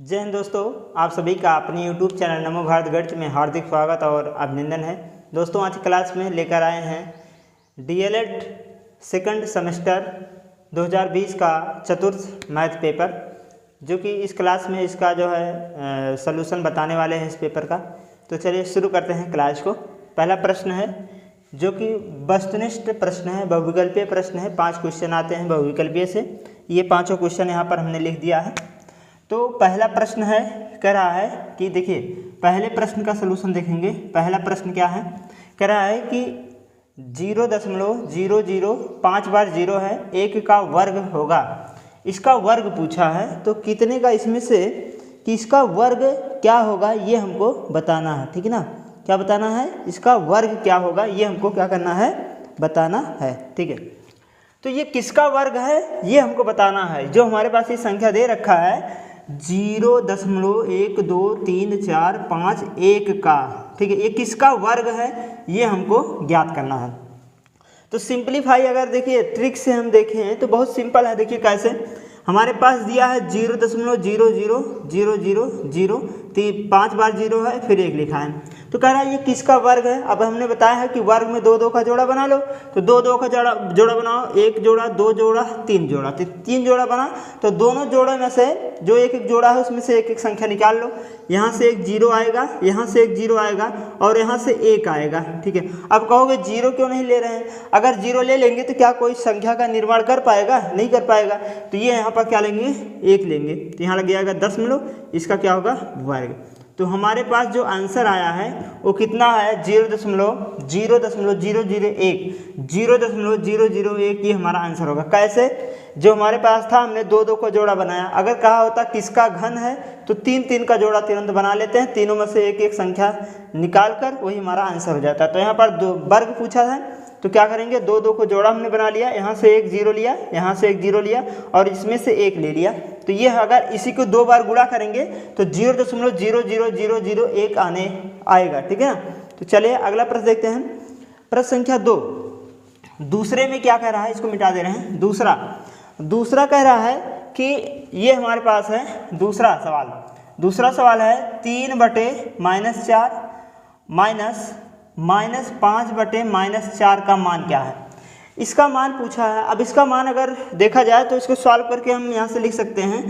जय हिंद दोस्तों, आप सभी का अपने YouTube चैनल नमो भारत गणित में हार्दिक स्वागत और अभिनंदन है। दोस्तों आज क्लास में लेकर आए हैं DLED सेकंड सेमेस्टर 2020 का चतुर्थ मैथ पेपर, जो कि इस क्लास में इसका जो है सलूशन बताने वाले हैं इस पेपर का। तो चलिए शुरू करते हैं क्लास को। पहला प्रश्न है जो कि वस्तुनिष्ठ प्रश्न है, बहुविकल्पीय प्रश्न है। 5 क्वेश्चन आते हैं बहुविकल्पीय से। ये पाँचों क्वेश्चन यहाँ पर हमने लिख दिया है। तो पहला प्रश्न है, कह रहा है कि देखिए पहले प्रश्न का सलूशन देखेंगे। पहला प्रश्न क्या है, कह रहा है कि 0.00 5 बार 0 है, 1 का वर्ग होगा। इसका वर्ग पूछा है, तो कितने का इसमें से कि इसका वर्ग क्या होगा ये हमको बताना है। ठीक है ना, क्या बताना है, इसका वर्ग क्या होगा ये हमको क्या करना है, बताना है। ठीक है, तो ये किसका वर्ग है ये हमको बताना है। जो हमारे पास ये संख्या दे रखा है 0.12345 का, ठीक है, ये किसका वर्ग है ये हमको ज्ञात करना है। तो सिंपलीफाई अगर देखिए ट्रिक से हम देखें तो बहुत सिंपल है। देखिए कैसे, हमारे पास दिया है 0.00000, 5 बार 0 है, फिर 1 लिखा है। तो कह रहा है ये किसका वर्ग है। अब हमने बताया है कि वर्ग में 2 2 का जोड़ा बना लो। तो 2 2 का जोड़ा बनाओ, 1 जोड़ा, 2 जोड़ा, 3 जोड़ा। तो 3 जोड़ा बना, तो दोनों जोड़े में से जो एक एक जोड़ा है उसमें से एक एक संख्या निकाल लो। यहाँ से एक 0 आएगा, यहाँ से एक 0 आएगा और यहाँ से 1 आएगा। ठीक है, अब कहोगे 0 क्यों नहीं ले रहे हैं। अगर 0 ले लेंगे तो क्या कोई संख्या का निर्माण कर पाएगा, नहीं कर पाएगा। तो ये यहाँ पर क्या लेंगे, 1 लेंगे। तो यहाँ लग जाएगा 10, इसका क्या होगा, वर्ग। तो हमारे पास जो आंसर आया है वो कितना है, 0.001 ये हमारा आंसर होगा। कैसे, जो हमारे पास था हमने 2 2 का जोड़ा बनाया। अगर कहा होता किसका घन है तो 3 3 का जोड़ा तुरंत बना लेते हैं। तीनों में से एक एक संख्या निकाल कर वही हमारा आंसर हो जाता है। तो यहाँ पर वर्ग पूछा है, तो क्या करेंगे, 2 2 को जोड़ा हमने बना लिया, यहाँ से एक 0 लिया, यहाँ से एक 0 लिया और इसमें से 1 ले लिया। तो ये अगर इसी को 2 बार गुणा करेंगे तो 0.00001 आएगा। ठीक है ना। तो चलिए अगला प्रश्न देखते हैं। प्रश्न संख्या 2, दूसरे में क्या कह रहा है, इसको मिटा दे रहे हैं। दूसरा कह रहा है कि ये हमारे पास है दूसरा सवाल है 3/-4 -5/-4 का मान क्या है। इसका मान पूछा है। अब इसका मान अगर देखा जाए तो इसको सॉल्व करके हम यहाँ से लिख सकते हैं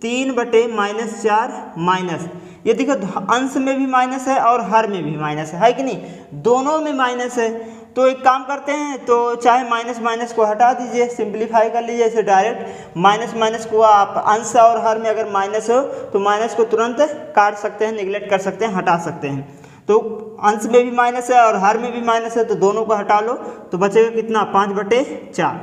3/-4 माइनस, ये देखो अंश में भी माइनस है और हर में भी माइनस है कि नहीं, दोनों में माइनस है। तो एक काम करते हैं, तो चाहे माइनस को हटा दीजिए, सिंपलीफाई कर लीजिए इसे डायरेक्ट। माइनस को आप अंश और हर में अगर माइनस हो तो माइनस को तुरंत काट सकते हैं, निगलेक्ट कर सकते हैं, हटा सकते हैं। तो अंश में भी माइनस है और हर में भी माइनस है, तो दोनों को हटा लो तो बचेगा कितना, 5/4।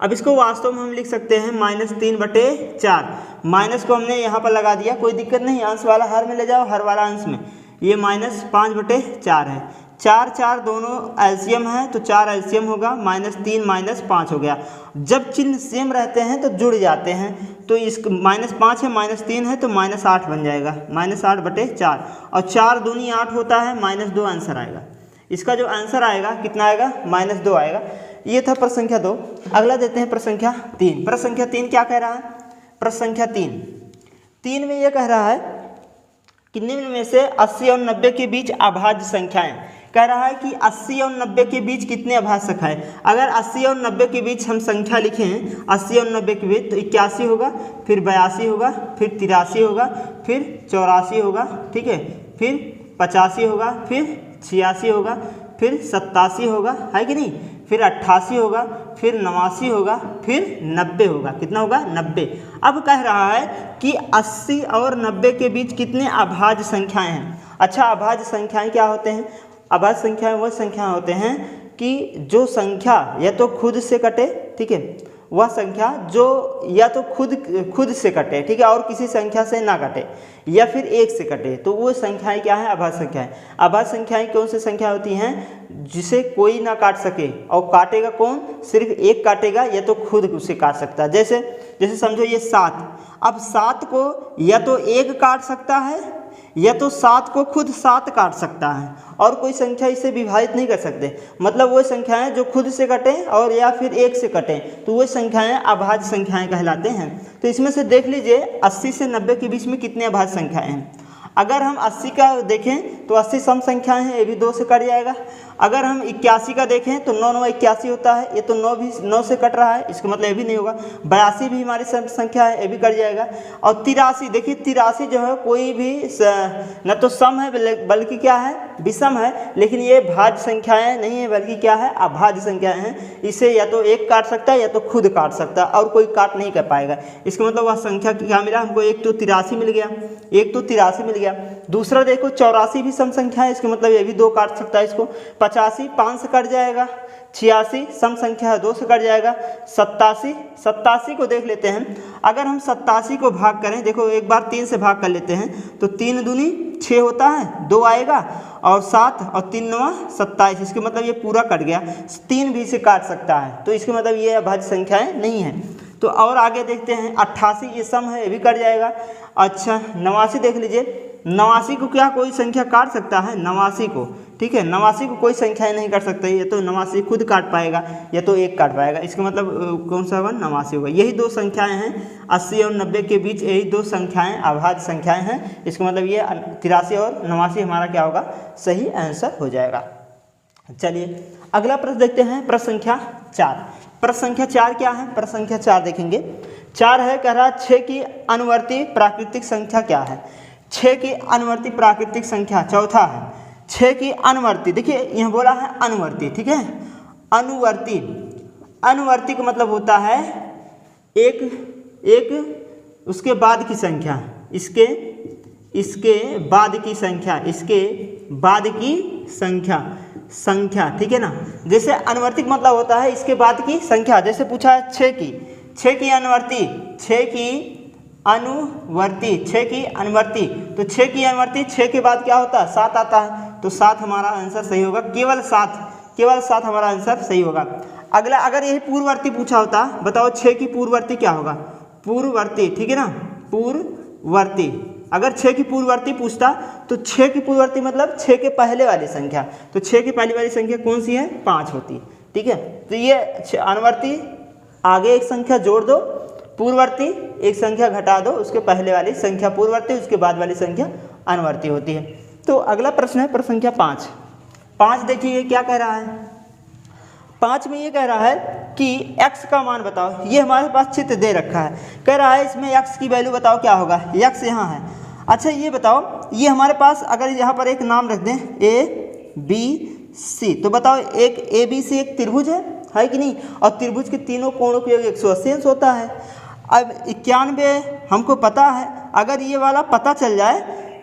अब इसको वास्तव में हम लिख सकते हैं -3/4। माइनस को हमने यहाँ पर लगा दिया, कोई दिक्कत नहीं, अंश वाला हर में ले जाओ, हर वाला अंश में। ये -5/4 है। 4 4 दोनों एलसीएम है, तो 4 एलसीएम होगा, -3 -5 हो गया। जब चिन्ह सेम रहते हैं तो जुड़ जाते हैं। तो इस -5 है, -3 है, तो -8 बन जाएगा, -8/4। और 4 दूनी 8 होता है, -2 आंसर आएगा। इसका जो आंसर आएगा कितना आएगा, -2 आएगा। ये था प्रश्न संख्या 2। अगला देते हैं प्रश्न संख्या 3। प्रश्न संख्या 3 क्या कह रहा है, प्रश्न संख्या 3 में ये कह रहा है कि निम्न में से 80 और 90 के बीच अभाज्य संख्याएं। कह रहा है कि 80 और 90 के बीच कितने अभाज्य संख्याएं। अगर 80 और 90 के बीच हम संख्या लिखें, 80 और 90 के बीच, तो 81 होगा, फिर 82 होगा, फिर 83 होगा, फिर 84 होगा, ठीक है, फिर 85 होगा, फिर 86 होगा, फिर 87 होगा, है कि नहीं, फिर 88 होगा, फिर 89 होगा, फिर 90 होगा। कितना होगा, 90। अब कह रहा है कि 80 और 90 के बीच कितने अभाज्य संख्याएं हैं। अच्छा, अभाज्य संख्याएं क्या होते हैं, अभाज्य संख्याएं वो संख्या होते हैं कि जो संख्या या तो खुद से कटे, ठीक है, वह संख्या जो या तो खुद से कटे, ठीक है, और किसी संख्या से ना कटे, या फिर 1 से कटे, तो वो संख्याएं क्या है, अभाज्य संख्याएं। अभाज्य संख्याएं कौन सी संख्या होती हैं, जिसे कोई ना काट सके, और काटेगा कौन, सिर्फ एक काटेगा, या तो खुद उसे काट सकता है। जैसे समझो ये 7, अब 7 को या तो 1 काट सकता है या तो 7 को खुद 7 काट सकता है और कोई संख्या इसे विभाजित नहीं कर सकते। मतलब वो संख्याएं जो खुद से कटें और या फिर 1 से कटें तो वो संख्याएं अभाज्य संख्याएं कहलाते हैं। तो इसमें से देख लीजिए 80 से 90 के बीच में कितने अभाज्य संख्याएं हैं। अगर हम 80 का देखें तो 80 सम संख्याएं हैं, ये भी 2 से कट जाएगा। अगर हम 81 का देखें तो 9 9 81 होता है, ये तो 9 भी 9 से कट रहा है, इसका मतलब ये भी नहीं होगा। 82 भी हमारी संख्या है, ये भी कट जाएगा। और 83 देखिए 83 जो है कोई भी न तो सम है बल्कि क्या है विषम है, लेकिन ये भाज्य संख्याएं नहीं है बल्कि क्या है अभाज्य संख्याएं हैं। इसे या तो 1 काट सकता है या तो खुद काट सकता है और कोई काट नहीं कर पाएगा। इसका मतलब वह संख्या क्या मिला हमको, एक तो 83 मिल गया, एक तो 83 मिल गया। दूसरा देखो 84 भी सम संख्या है, इसका मतलब ये भी 2 काट सकता है इसको। 85 5 से कट जाएगा। 86 सम संख्या है, 2 से कट जाएगा। 87 को देख लेते हैं। अगर हम 87 को भाग करें, देखो एक बार 3 से भाग कर लेते हैं तो 3 दूनी 6 होता है, 2 आएगा और 7 और 3 9 27, इसके मतलब ये पूरा कट गया। 3 भी से काट सकता है, तो इसके मतलब ये अभाज्य संख्याएं नहीं है। तो और आगे देखते हैं 88 ये सम है, ये भी कट जाएगा। अच्छा 89 देख लीजिए, 89 को क्या कोई संख्या काट सकता है? 89 को, ठीक है, 89 को कोई संख्याएं नहीं काट सकता। ये तो 89 खुद काट पाएगा या तो 1 काट पाएगा, इसका मतलब कौन सा होगा? 89 होगा। यही 2 संख्याएं हैं 80 और 90 के बीच, यही 2 संख्याएं अभाज्य संख्याएं हैं। इसका मतलब ये 83 और 89 हमारा क्या होगा? सही आंसर हो जाएगा। चलिए अगला प्रश्न देखते हैं, प्रश्न संख्या 4। प्रश्न संख्या 4 क्या है? प्रश्न संख्या 4 देखेंगे। 4 है, कह रहा 6 की अनुवर्ती प्राकृतिक संख्या क्या है? 6 की अनुवर्ती प्राकृतिक संख्या चौथा है। 6 की अनुवर्ती, देखिए यह बोला है अनुवर्ती, ठीक है। अनुवर्ती, अनुवर्ती का मतलब होता है एक उसके बाद की संख्या, इसके बाद की संख्या, इसके बाद की संख्या, ठीक है ना। जैसे अनुवर्ती मतलब होता है इसके बाद की संख्या। जैसे पूछा है 6 की अनुवर्ती, 6 की अनुवर्ती, तो 6 की अनुवर्ती 6 के बाद क्या होता है? 7 आता है, तो 7 हमारा आंसर सही होगा। केवल 7 हमारा आंसर सही होगा। अगला अगर यही पूर्ववर्ती पूछा होता, बताओ 6 की पूर्ववर्ती क्या होगा? पूर्ववर्ती, ठीक है ना, पूर्ववर्ती। अगर 6 की पूर्ववर्ती पूछता तो 6 की पूर्ववर्ती मतलब 6 के पहले वाली संख्या, तो 6 की पहले वाली संख्या कौन सी है? 5 होती, ठीक है। तो ये अनुवर्ती, आगे एक संख्या जोड़ दो, पूर्ववर्ती एक संख्या घटा दो, उसके पहले वाली संख्या पूर्ववर्ती, उसके बाद वाली संख्या अनुवर्ती होती है। तो अगला प्रश्न है प्रश्न संख्या 5। देखिए क्या कह रहा है। 5 में ये कह रहा है कि x का मान बताओ। ये हमारे पास चित्र दे रखा है, कह रहा है इसमें x की वैल्यू बताओ क्या होगा। x यहाँ है। अच्छा ये बताओ, ये हमारे पास अगर यहाँ पर एक नाम रख दें ABC, तो बताओ एक ABC एक त्रिभुज है कि नहीं? और त्रिभुज के तीनों कोणों का योग 180 अंश होता है। अब 91 हमको पता है, अगर ये वाला पता चल जाए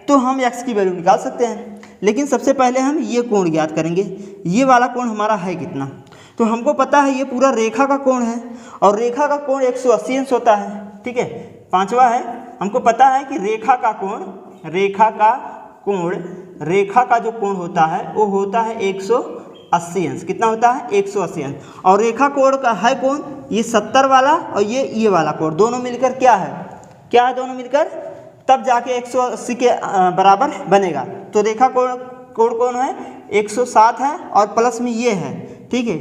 तो हम x की वैल्यू निकाल सकते हैं। लेकिन सबसे पहले हम ये कोण ज्ञात करेंगे, ये वाला कोण हमारा है कितना। तो हमको पता है ये पूरा रेखा का कोण है और रेखा का कोण 180 अंश होता है, ठीक है। 5वां है, हमको पता है कि रेखा का जो कोण होता है वो होता है 180 अंश। कितना होता है? 180 अंश। और रेखा कोण का है कोण ये 70 वाला और ये वाला कोण, दोनों मिलकर क्या है दोनों मिलकर तब जाके 180 के बराबर बनेगा। तो रेखा कोण कौन है? 107 है और प्लस में ये है, ठीक है।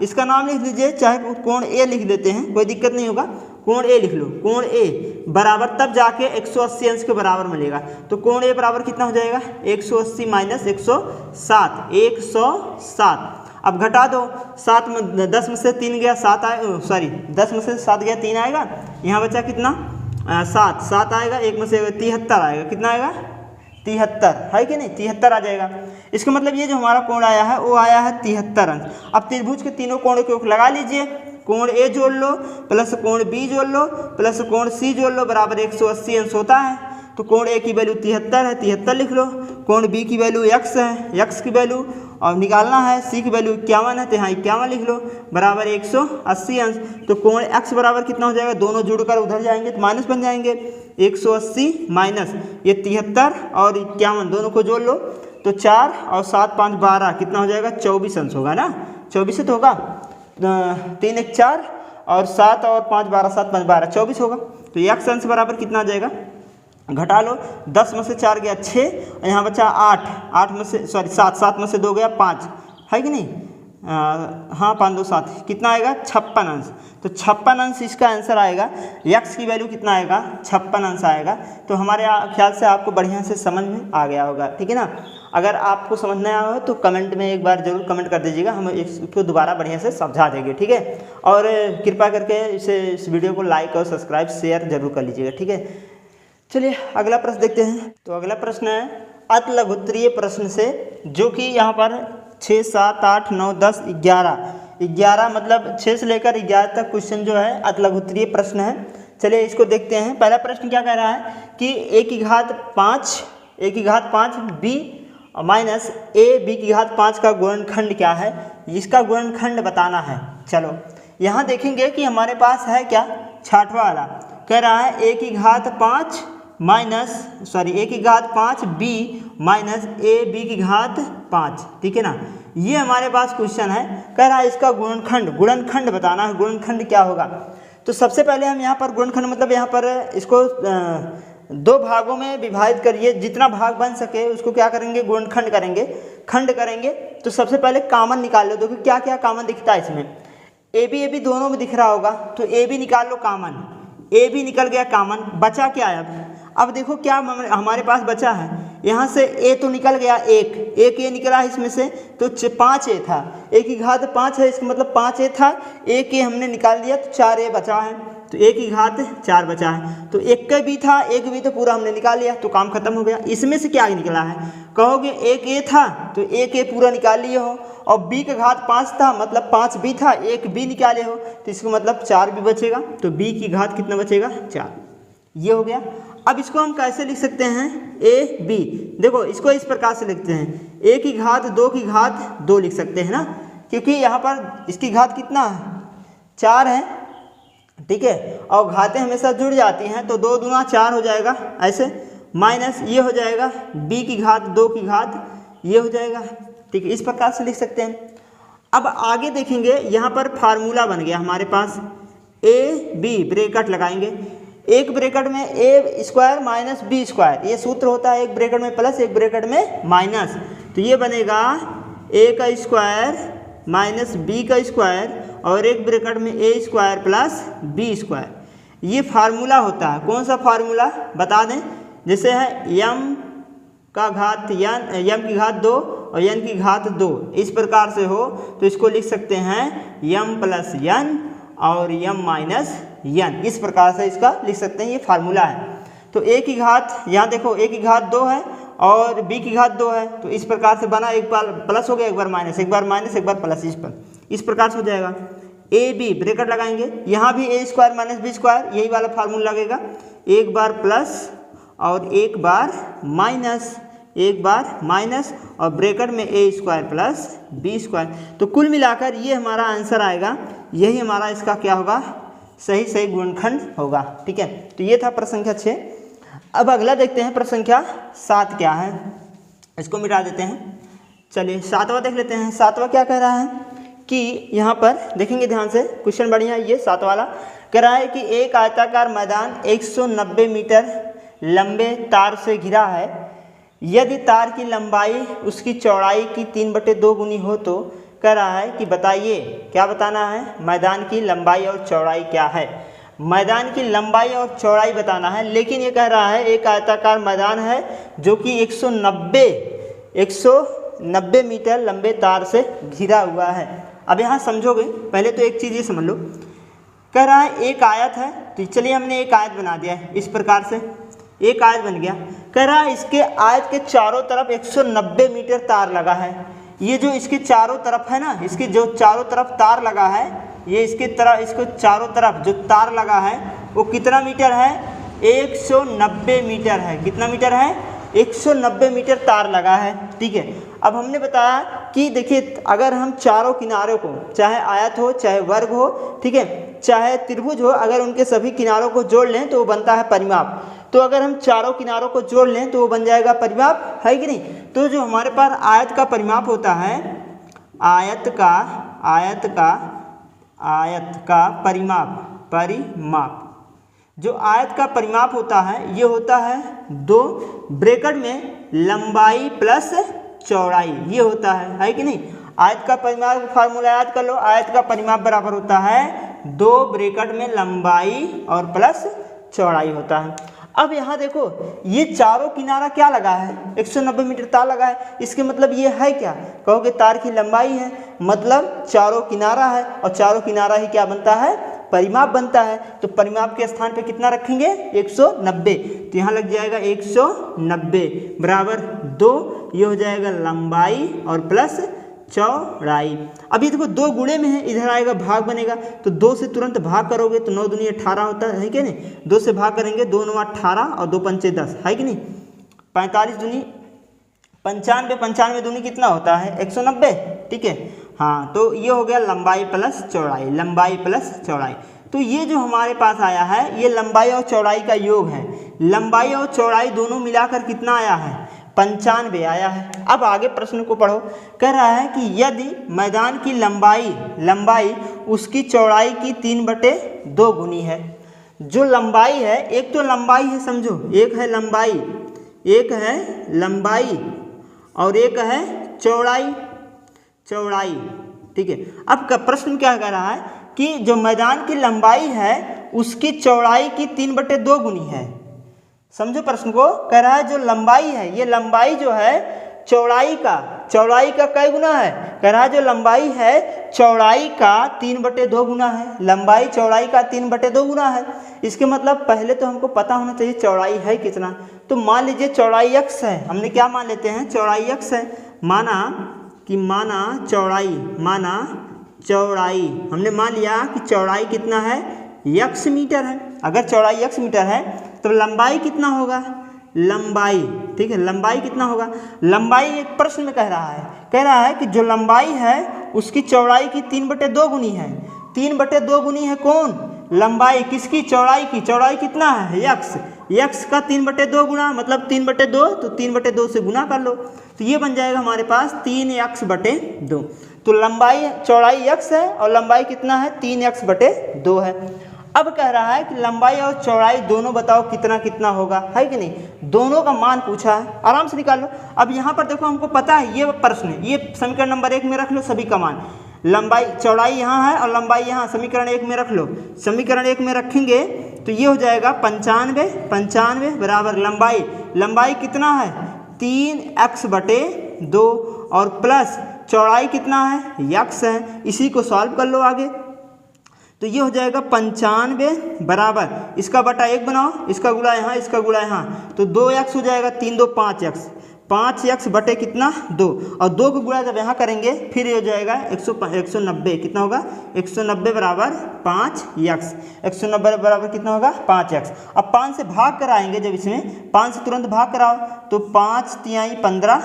इसका नाम लिख लीजिए, चाहे कोण ए लिख देते हैं, कोई दिक्कत नहीं होगा। कोण ए लिख लो, कोण ए बराबर तब जाके 180 अंश के बराबर मिलेगा। तो कोण ए बराबर कितना हो जाएगा? 180 माइनस 107, 107। अब घटा दो, 7 में 10 में से 3 गया 7 आएगा, सॉरी 10 में से 7 गया 3 आएगा, यहाँ बचा कितना? 7 आएगा, 1 में से 73 आएगा। कितना आएगा? 73 है कि नहीं? 73 आ जाएगा। इसका मतलब ये जो हमारा कोण आया है वो आया है 73 अंश। अब त्रिभुज के तीनों कोणों के योग लगा लीजिए, कोण ए जोड़ लो प्लस कोण बी जोड़ लो प्लस कोण सी जोड़ लो बराबर 180 अंश होता है। तो कोण ए की वैल्यू 73 है, 73 लिख लो। कोण बी की वैल्यू x है, x की वैल्यू और निकालना है, सी की वैल्यू 51 है तो यहाँ 51 लिख लो बराबर 180 अंश। तो कोण x बराबर कितना हो जाएगा? दोनों जुड़कर उधर जाएंगे तो माइनस बन जाएंगे। 180 माइनस ये 73 और 51 दोनों को जोड़ लो तो 4 और 7 5 12 कितना हो जाएगा? 24 अंश होगा ना, 24 तो होगा। 3 1 4 और 7 और 5 12, 7 5 12 24 होगा। तो x अंश बराबर कितना आ जाएगा? घटा लो, 10 में से 4 गया 6, और यहाँ बचा 8, 8 में से 7 में से 2 गया 5, है कि नहीं? हाँ 5 2 7, कितना आएगा 56 अंश। तो 56 अंश इसका आंसर आएगा। यक्स की वैल्यू कितना आएगा 56 अंश आएगा। तो हमारे ख्याल से आपको बढ़िया से समझ में आ गया होगा, ठीक है ना। अगर आपको समझ नहीं आया हो तो कमेंट में एक बार जरूर कमेंट कर दीजिएगा, हम इसको दोबारा बढ़िया से समझा देंगे, ठीक है। और कृपया करके इस वीडियो को लाइक और सब्सक्राइब शेयर जरूर कर लीजिएगा, ठीक है। चलिए अगला प्रश्न देखते हैं। तो अगला प्रश्न है अतिलघुत्तरीय प्रश्न से, जो कि यहाँ पर 6 7 8 9 10 11 मतलब 6 से लेकर 11 तक क्वेश्चन जो है अतिलघुत्तरीय प्रश्न है। चलिए इसको देखते हैं। पहला प्रश्न क्या कह रहा है कि a की घात 5 b माइनस a b की घात 5 का गुणनखंड क्या है, इसका गुणनखंड बताना है। चलो यहाँ देखेंगे कि हमारे पास है क्या, छठवां वाला कह रहा है a की घात 5 b माइनस a b की घात 5, ठीक है ना। ये हमारे पास क्वेश्चन है, कह रहा है इसका गुणनखंड बताना है। गुणनखंड क्या होगा, तो सबसे पहले हम यहाँ पर गुणनखंड मतलब यहाँ पर इसको 2 भागों में विभाजित करिए, जितना भाग बन सके उसको क्या करेंगे गुणनखंड करेंगे, खंड करेंगे। तो सबसे पहले कॉमन निकाल लो, देखो क्या क्या कॉमन दिखता है इसमें, ए बी दोनों में दिख रहा होगा, तो ए बी निकाल लो कॉमन, ए बी निकल गया कॉमन, बचा क्या है अब देखो क्या हमारे पास बचा है, यहाँ से ए तो निकल गया, एक ए निकला है इसमें से, तो 5 ए था, ए की घात 5 है, इसका मतलब 5 ए था, एक ए हमने निकाल दिया तो 4 ए बचा है, तो ए की घात 4 बचा है। तो एक का भी था, एक भी तो पूरा हमने निकाल लिया, तो काम खत्म हो गया। इसमें से क्या निकला है, कहोगे एक ए था तो एक ए पूरा निकाल लिए हो, और बी का घात 5 था मतलब 5 बी था, एक बी निकाले हो, तो इसका मतलब 4 बी बचेगा, तो बी की घात कितना बचेगा 4, ये हो गया। अब इसको हम कैसे लिख सकते हैं, ए बी, देखो इसको इस प्रकार से लिखते हैं, ए की घात 2 की घात 2 लिख सकते हैं ना, क्योंकि यहाँ पर इसकी घात कितना है 4 है, ठीक है, और घातें हमेशा जुड़ जाती हैं, तो 2 दूना 4 हो जाएगा ऐसे, माइनस ये हो जाएगा b की घात 2 की घात ये हो जाएगा, ठीक है, इस प्रकार से लिख सकते हैं। अब आगे देखेंगे, यहाँ पर फार्मूला बन गया हमारे पास, ए बी ब्रैकेट लगाएंगे, एक ब्रैकेट में ए स्क्वायर माइनस बी स्क्वायर, ये सूत्र होता है, एक ब्रैकेट में प्लस एक ब्रैकेट में माइनस, तो ये बनेगा ए का स्क्वायर माइनस बी का स्क्वायर, और एक ब्रैकेट में ए स्क्वायर प्लस बी स्क्वायर, ये फार्मूला होता है। कौन सा फार्मूला बता दें, जैसे है यम का घात यम की घात 2 और यन की घात 2, इस प्रकार से हो तो इसको लिख सकते हैं यम प्लस यन और यम माइनस यन, इस प्रकार से इसका लिख सकते हैं, ये फार्मूला है। तो ए की घात यहाँ देखो ए की घात 2 है और बी की घात 2 है, तो इस प्रकार से बना, एक बार प्लस हो गया, एक बार माइनस, एक बार प्लस, इस प्रकार से हो जाएगा। ए बी ब्रैकेट लगाएंगे, यहाँ भी ए स्क्वायर माइनस बी स्क्वायर, यही वाला फार्मूला लगेगा, एक बार प्लस और एक बार माइनस और ब्रैकेट में ए स्क्वायर प्लस बी स्क्वायर, तो कुल मिलाकर ये हमारा आंसर आएगा, यही हमारा इसका क्या होगा सही गुणनखंड होगा, ठीक है। तो ये था प्रश्न संख्या 6। अब अगला देखते हैं प्रश्न संख्या 7 क्या है, इसको मिटा देते हैं। चलिए 7वां देख लेते हैं। 7वां क्या कह रहा है कि यहाँ पर देखेंगे ध्यान से, क्वेश्चन बढ़िया, ये 7 वाला कह रहा है कि एक आयताकार मैदान 190 मीटर लंबे तार से घिरा है, यदि तार की लंबाई उसकी चौड़ाई की 3/2 गुनी हो तो कह रहा है कि बताइए, क्या बताना है, मैदान की लंबाई और चौड़ाई क्या है, मैदान की लंबाई और चौड़ाई बताना है। लेकिन ये कह रहा है एक आयताकार मैदान है जो कि 190 मीटर लंबे तार से घिरा हुआ है। अब यहाँ समझोगे, पहले तो एक चीज़ ये समझ लो, कह रहा है एक आयत है, तो चलिए हमने एक आयत बना दिया है, इस प्रकार से एक आयत बन गया। कह रहा है इसके आयत के चारों तरफ 190 मीटर तार लगा है, ये जो इसके चारों तरफ है ना, इसके जो चारों तरफ तार लगा है, ये इसको चारों तरफ जो तार लगा है वो कितना मीटर है, 190 मीटर है। कितना मीटर है, 190 मीटर तार लगा है, ठीक है। अब हमने बताया कि देखिए अगर हम चारों किनारों को, चाहे आयत हो चाहे वर्ग हो, ठीक है, चाहे त्रिभुज हो, अगर उनके सभी किनारों को जोड़ लें तो वो बनता है परिमाप। तो अगर हम चारों किनारों को जोड़ लें तो वो बन जाएगा परिमाप, है कि नहीं। तो जो हमारे पास आयत का परिमाप होता है, आयत का परिमाप जो आयत का परिमाप होता है ये होता है 2 ब्रैकेट में लंबाई प्लस चौड़ाई, ये होता है कि नहीं। आयत का परिमाप फार्मूला याद कर लो, आयत का परिमाप बराबर होता है 2 ब्रैकेट में लंबाई और प्लस चौड़ाई होता है। अब यहाँ देखो ये चारों किनारा क्या लगा है, 190 मीटर तार लगा है, इसके मतलब ये है क्या, कहोगे तार की लंबाई है, मतलब चारों किनारा है, और चारों किनारा ही क्या बनता है, परिमाप बनता है। तो परिमाप के स्थान पे कितना रखेंगे, 190, तो यहाँ लग जाएगा 190 बराबर 2, ये हो जाएगा लंबाई और प्लस चौड़ाई। अभी देखो 2 गुणे में है, इधर आएगा भाग बनेगा, तो 2 से तुरंत भाग करोगे तो 9 दूनी 18 होता है कि नहीं, 2 से भाग करेंगे 2 9 18 और 2 पंचे 10 है कि नहीं, 45 दूनी 95, 95 दूनी कितना होता है 190, ठीक है। हाँ तो ये हो गया लंबाई प्लस चौड़ाई, लंबाई प्लस चौड़ाई। तो ये जो हमारे पास आया है ये लंबाई और चौड़ाई का योग है, लंबाई और चौड़ाई दोनों मिलाकर कितना आया है, 95 आया है। अब आगे प्रश्न को पढ़ो, कह रहा है कि यदि मैदान की लंबाई उसकी चौड़ाई की 3/2 गुनी है। जो लंबाई है, एक तो लंबाई है समझो, एक है लंबाई और एक है चौड़ाई, ठीक है। अब का प्रश्न क्या कह रहा है कि जो मैदान की लंबाई है उसकी चौड़ाई की 3/2 गुनी है। समझो प्रश्न को, कह रहा है जो लंबाई है, ये लंबाई जो है चौड़ाई का कई गुना है, कह रहा है जो लंबाई है चौड़ाई का 3/2 गुना है, लंबाई चौड़ाई का 3/2 गुना है। इसके मतलब पहले तो हमको पता होना चाहिए चौड़ाई है कितना। तो मान लीजिए चौड़ाई x है, हमने क्या मान लेते हैं, चौड़ाई x है, माना चौड़ाई हमने मान लिया कि चौड़ाई कितना है, x मीटर है। अगर चौड़ाई x मीटर है तो लंबाई कितना होगा, लंबाई, ठीक है, लंबाई कितना होगा, लंबाई एक प्रश्न में कह रहा है कि जो लंबाई है उसकी चौड़ाई की 3/2 गुनी है। 3/2 गुनी है कौन, लंबाई किसकी, चौड़ाई की। चौड़ाई कितना है, x का 3/2 गुना, मतलब 3/2, तो 3/2 से गुना कर लो, तो ये बन जाएगा हमारे पास 3x/2। तो लंबाई चौड़ाई x है और लंबाई कितना है, 3x/2 है। अब कह रहा है कि लंबाई और चौड़ाई दोनों बताओ कितना कितना होगा, है कि नहीं, दोनों का मान पूछा है, आराम से निकाल लो। अब यहाँ पर देखो हमको पता है ये प्रश्न, ये समीकरण नंबर 1 में रख लो सभी का मान, लंबाई चौड़ाई यहाँ है और लंबाई यहाँ, समीकरण 1 में रख लो। समीकरण 1 में रखेंगे तो ये हो जाएगा 95 बराबर लंबाई कितना है, 3x/2 और प्लस चौड़ाई कितना है, x है। इसी को सॉल्व कर लो आगे, तो ये हो जाएगा 95 बराबर इसका बटा 1 बनाओ, इसका गुणा यहाँ, तो 2x हो जाएगा, 3 2 5x बटे कितना 2, और 2 को गुणा जब यहाँ करेंगे फिर ये हो जाएगा 190, कितना होगा 190 बराबर 5x, 190 बराबर कितना होगा 5x। अब 5 से भाग कराएंगे, जब इसमें 5 से तुरंत भाग कराओ तो 5 तिहाई 15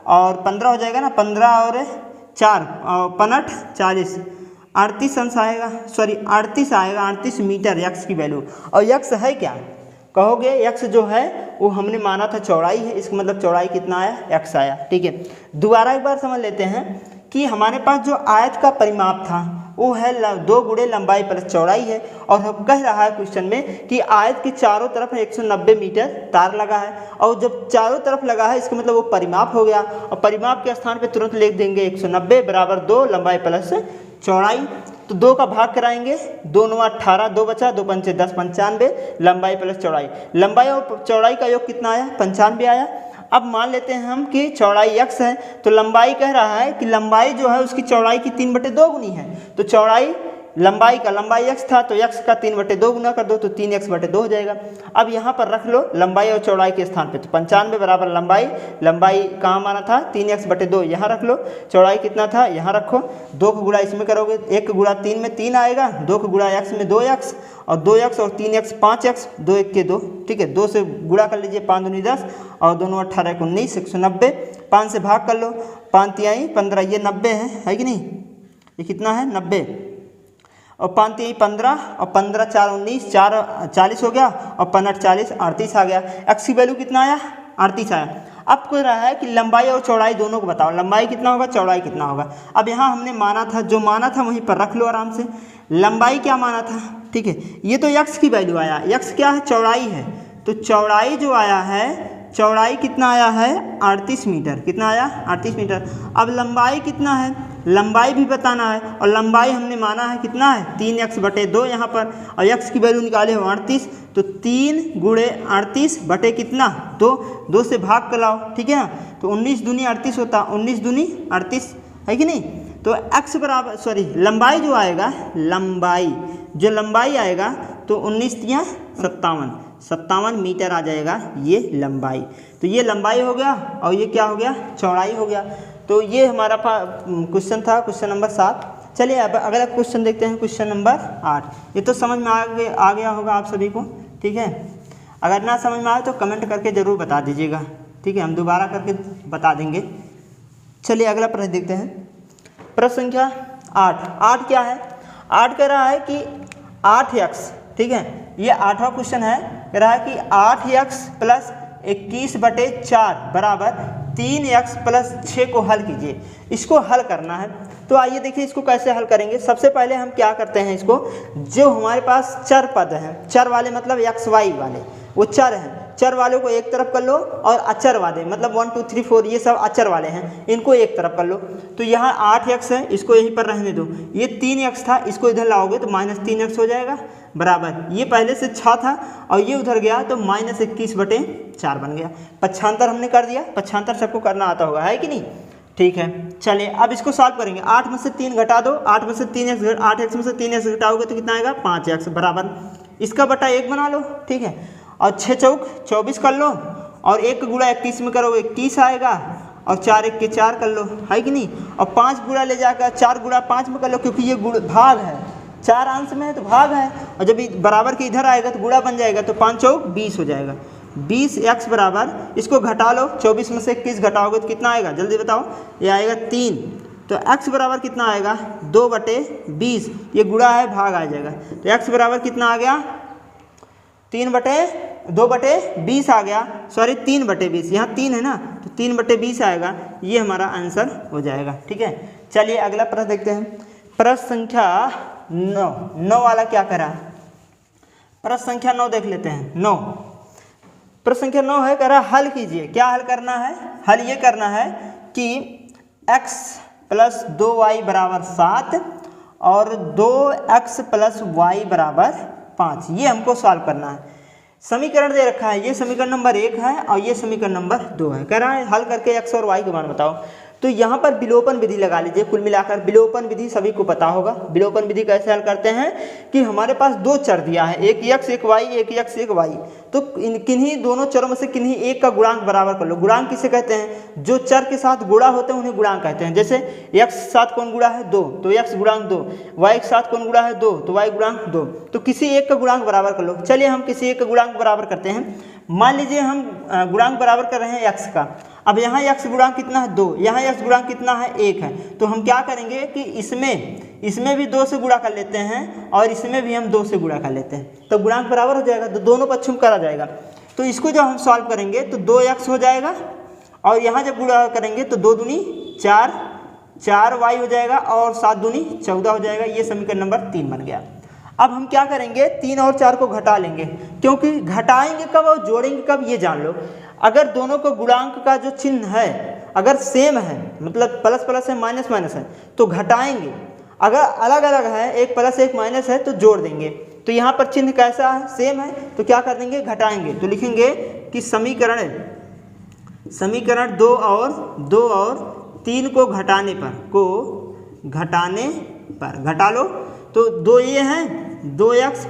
और 15 हो जाएगा ना, 15 और 4 55 40 38 अंश आएगा, 38 आएगा, 38 मीटर x की वैल्यू। और x है क्या, कहोगे x जो है वो हमने माना था चौड़ाई है, इसका मतलब चौड़ाई कितना आया, x आया, ठीक है। दोबारा एक बार समझ लेते हैं कि हमारे पास जो आयत का परिमाप था वो है 2 गुणे लंबाई प्लस चौड़ाई है, और हम कह रहा है क्वेश्चन में कि आयत के चारों तरफ 190 मीटर तार लगा है, और जब चारों तरफ लगा है इसका मतलब वो परिमाप हो गया, और परिमाप के स्थान पे तुरंत लिख देंगे 190 बराबर 2 लंबाई प्लस चौड़ाई। तो 2 का भाग कराएंगे, 2 9 18, 2 बचा, 2 पंचे 10, 95 लंबाई प्लस चौड़ाई। लंबाई और चौड़ाई का योग कितना आया, 95 आया। अब मान लेते हैं हम कि चौड़ाई x है, तो लंबाई कह रहा है कि लंबाई जो है उसकी चौड़ाई की 3/2 गुनी है, तो चौड़ाई लंबाई x था तो x का 3/2 गुना कर दो तो 3x/2 हो जाएगा। अब यहाँ पर रख लो लंबाई और चौड़ाई के स्थान पे, तो 95 बराबर लंबाई कहाँ माना था 3x/2, यहाँ रख लो। चौड़ाई कितना था यहाँ रखो, 2 का गुणा इसमें करोगे, 1 का गुणा 3 में 3 आएगा, 2 का गुणा x में 2x और 2x और 3x 5x, 2 1 के 2, ठीक है। 2 से गुणा कर लीजिए, 5 दूनी 10 और 2 9 18 19, 190। 5 से भाग कर लो, 5 तिहाई 15, ये 90 है कि नहीं, ये कितना है 90, और 5 तिहाई 15 और 15 4 19, 4 40 हो गया, और 15 40 38 आ गया। x की वैल्यू कितना आया 38 आया। अब कह रहा है कि लंबाई और चौड़ाई दोनों को बताओ, लंबाई कितना होगा चौड़ाई कितना होगा। अब यहाँ हमने माना था, जो माना था वहीं पर रख लो आराम से। लंबाई क्या माना था, ठीक है। ये तो यक्स की वैल्यू आया, यक्स क्या है, चौड़ाई है, तो चौड़ाई जो आया है, चौड़ाई कितना आया है 38 मीटर, कितना आया 38 मीटर। अब लंबाई कितना है, लंबाई भी बताना है, और लंबाई हमने माना है कितना है 3x/2 यहाँ पर, और x की वैल्यू निकाले हो 38, तो 3 × 38 बटे कितना 2, 2 से भाग कर लाओ, ठीक है ना, तो 19 दूनी 38 होता, 19 दूनी 38 है कि नहीं। तो x बराबर लंबाई जो आएगा, लंबाई जो लंबाई आएगा तो 19 × 57 मीटर आ जाएगा ये लंबाई। तो ये लंबाई हो गया और ये क्या हो गया, चौड़ाई हो गया। तो ये हमारा क्वेश्चन था, क्वेश्चन नंबर 7। चलिए अब अगला क्वेश्चन देखते हैं, क्वेश्चन नंबर 8। ये तो समझ में आ गया होगा आप सभी को, ठीक है। अगर ना समझ में आए तो कमेंट करके ज़रूर बता दीजिएगा, ठीक है, हम दोबारा करके बता देंगे। चलिए अगला प्रश्न देखते हैं, प्रश्न संख्या 8 क्या है, 8 कह रहा है कि 8x, ठीक है, ये 8वां क्वेश्चन है, कह रहा है कि 8x + 21/4 बराबर 3x + 6 को हल कीजिए। इसको हल करना है, तो आइए देखिए इसको कैसे हल करेंगे। सबसे पहले हम क्या करते हैं, इसको जो हमारे पास चर पद हैं, चर वाले मतलब x y वाले, वो चर हैं, चर वालों को एक तरफ कर लो, और अचर वाले मतलब 1 2 3 4 ये सब अचर वाले हैं, इनको एक तरफ कर लो। तो यहाँ 8x है, इसको यहीं पर रहने दो, ये 3x था, इसको इधर लाओगे तो -3x हो जाएगा, बराबर ये पहले से 6 था और ये उधर गया तो -21/4 बन गया। पक्षांतर हमने कर दिया, पक्षांतर सबको करना आता होगा, है कि नहीं, ठीक है। चलिए अब इसको सॉल्व करेंगे, 8 में से 3 घटा दो, 8 में से 3x 8x में से 3x घटाओगे तो कितना आएगा 5x, बराबर इसका बटा 1 बना लो, ठीक है, और 6 चौक 24 कर लो, और 1 गुणा 21 में करोगे 21 आएगा, और 4 1 के 4 कर लो, है कि नहीं, और 5 गुणा ले जाकर 4 गुणा 5 में कर लो, क्योंकि ये भाग है, 4 अंश में है तो भाग है, और जब बराबर के इधर आएगा तो गुणा बन जाएगा, तो 5 चौक 20 हो जाएगा, 20x बराबर, इसको घटा लो, 24 में से 21 घटाओगे तो कितना आएगा, जल्दी बताओ, ये आएगा 3। तो x बराबर कितना आएगा 2/20, ये गुणा है, भाग आ जाएगा, तो x बराबर कितना आ गया 2/20 आ गया, 3/20, यहाँ 3 है ना, तो 3/20 आएगा, ये हमारा आंसर हो जाएगा, ठीक है। चलिए अगला प्रश्न देखते हैं, प्रश्न संख्या 9 वाला क्या करा, प्रश्न संख्या 9 देख लेते हैं। 9 प्रश्न संख्या 9 है, कह रहा हल कीजिए। क्या हल करना है, हल ये करना है कि x + 2y = 7 और 2x + y = 5, ये हमको सॉल्व करना है। समीकरण दे रखा है, ये समीकरण नंबर 1 है और ये समीकरण नंबर 2 है। कह रहा है हल करके x और y के मान बताओ। तो यहाँ पर विलोपन विधि लगा लीजिए। कुल मिलाकर विलोपन विधि सभी को पता होगा। विलोपन विधि कैसे हल करते हैं कि हमारे पास 2 चर दिया है, एक x एक y, एक x एक y, तो किन्हीं दोनों चरों में से किन्हीं एक का गुणांक बराबर कर लो। गुणांक किसे कहते हैं, जो चर के साथ गुणा होते हैं उन्हें गुणांक कहते हैं। जैसे x के साथ कौन गुणा है 2, तो x गुणांक 2, y के साथ कौन गुणा है 2, तो y गुणांक 2, तो किसी एक का गुणांक बराबर कर लो। चलिए हम किसी एक का गुणांक बराबर करते हैं। मान लीजिए हम गुणांक बराबर कर रहे हैं x का। अब यहाँ x गुणांक कितना है 2, यहाँ x गुणांक कितना है 1 है, तो हम क्या करेंगे कि इसमें भी 2 से गुणा कर लेते हैं और इसमें भी हम 2 से गुणा कर लेते हैं, तो गुणांक बराबर हो जाएगा, तो दोनों पक्षों में करा जाएगा। तो इसको जब हम सॉल्व करेंगे तो 2x हो जाएगा और यहाँ जब गुणा करेंगे तो 2 दूनी 4, 4y हो जाएगा और 7 दूनी 14 हो जाएगा। ये समीकरण नंबर 3 बन गया। अब हम क्या करेंगे, 3 और 4 को घटा लेंगे, क्योंकि घटाएंगे कब और जोड़ेंगे कब ये जान लो। अगर दोनों को गुणांक का जो चिन्ह है अगर सेम है, मतलब प्लस प्लस है माइनस माइनस है, तो घटाएंगे। अगर अलग अलग है, एक प्लस एक माइनस है, तो जोड़ देंगे। तो यहाँ पर चिन्ह कैसा है, सेम है, तो क्या कर देंगे, घटाएंगे। तो लिखेंगे कि समीकरण 2 और 3 को घटाने पर घटा लो, तो 2 ये हैं, 2x +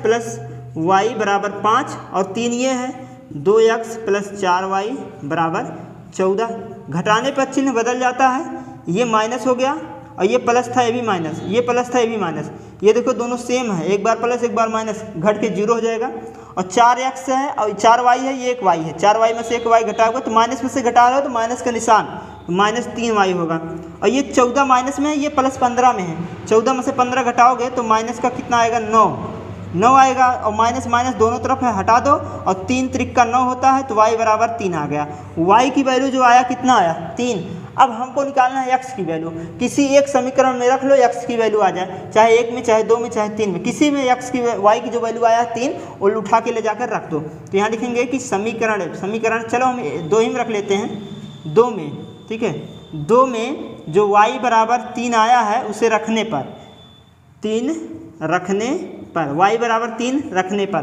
y = 5 और 3 ये है, 2x + 4y = 14। घटाने पर चिन्ह बदल जाता है, ये माइनस हो गया और ये प्लस था ये भी माइनस, ये प्लस था ये भी माइनस। ये देखो दोनों सेम है, एक बार प्लस एक बार माइनस, घट के 0 हो जाएगा। और 4x है और 4y है, ये एक y है, 4y में से एक y घटाओगे तो माइनस में से घटा रहे हो तो माइनस का निशान, -3y होगा। और ये 14 माइनस में है, ये प्लस 15 में है, 14 में से 15 घटाओगे तो माइनस का कितना आएगा 9 आएगा, और माइनस माइनस दोनों तरफ है, हटा दो, और 3 त्रिक का 9 होता है, तो y = 3 आ गया। y की वैल्यू जो आया कितना आया 3। अब हमको निकालना है x की वैल्यू। किसी एक समीकरण में रख लो, x की वैल्यू आ जाए, चाहे 1 में, चाहे 2 में, चाहे 3 में, किसी में y की जो वैल्यू आया 3 वो उठा के ले जाकर रख दो। तो यहाँ लिखेंगे कि समीकरण चलो हम 2 ही में रख लेते हैं, 2 में, ठीक है, 2 में जो y बराबर 3 आया है उसे रखने पर, 3 रखने पर, y बराबर 3 रखने पर,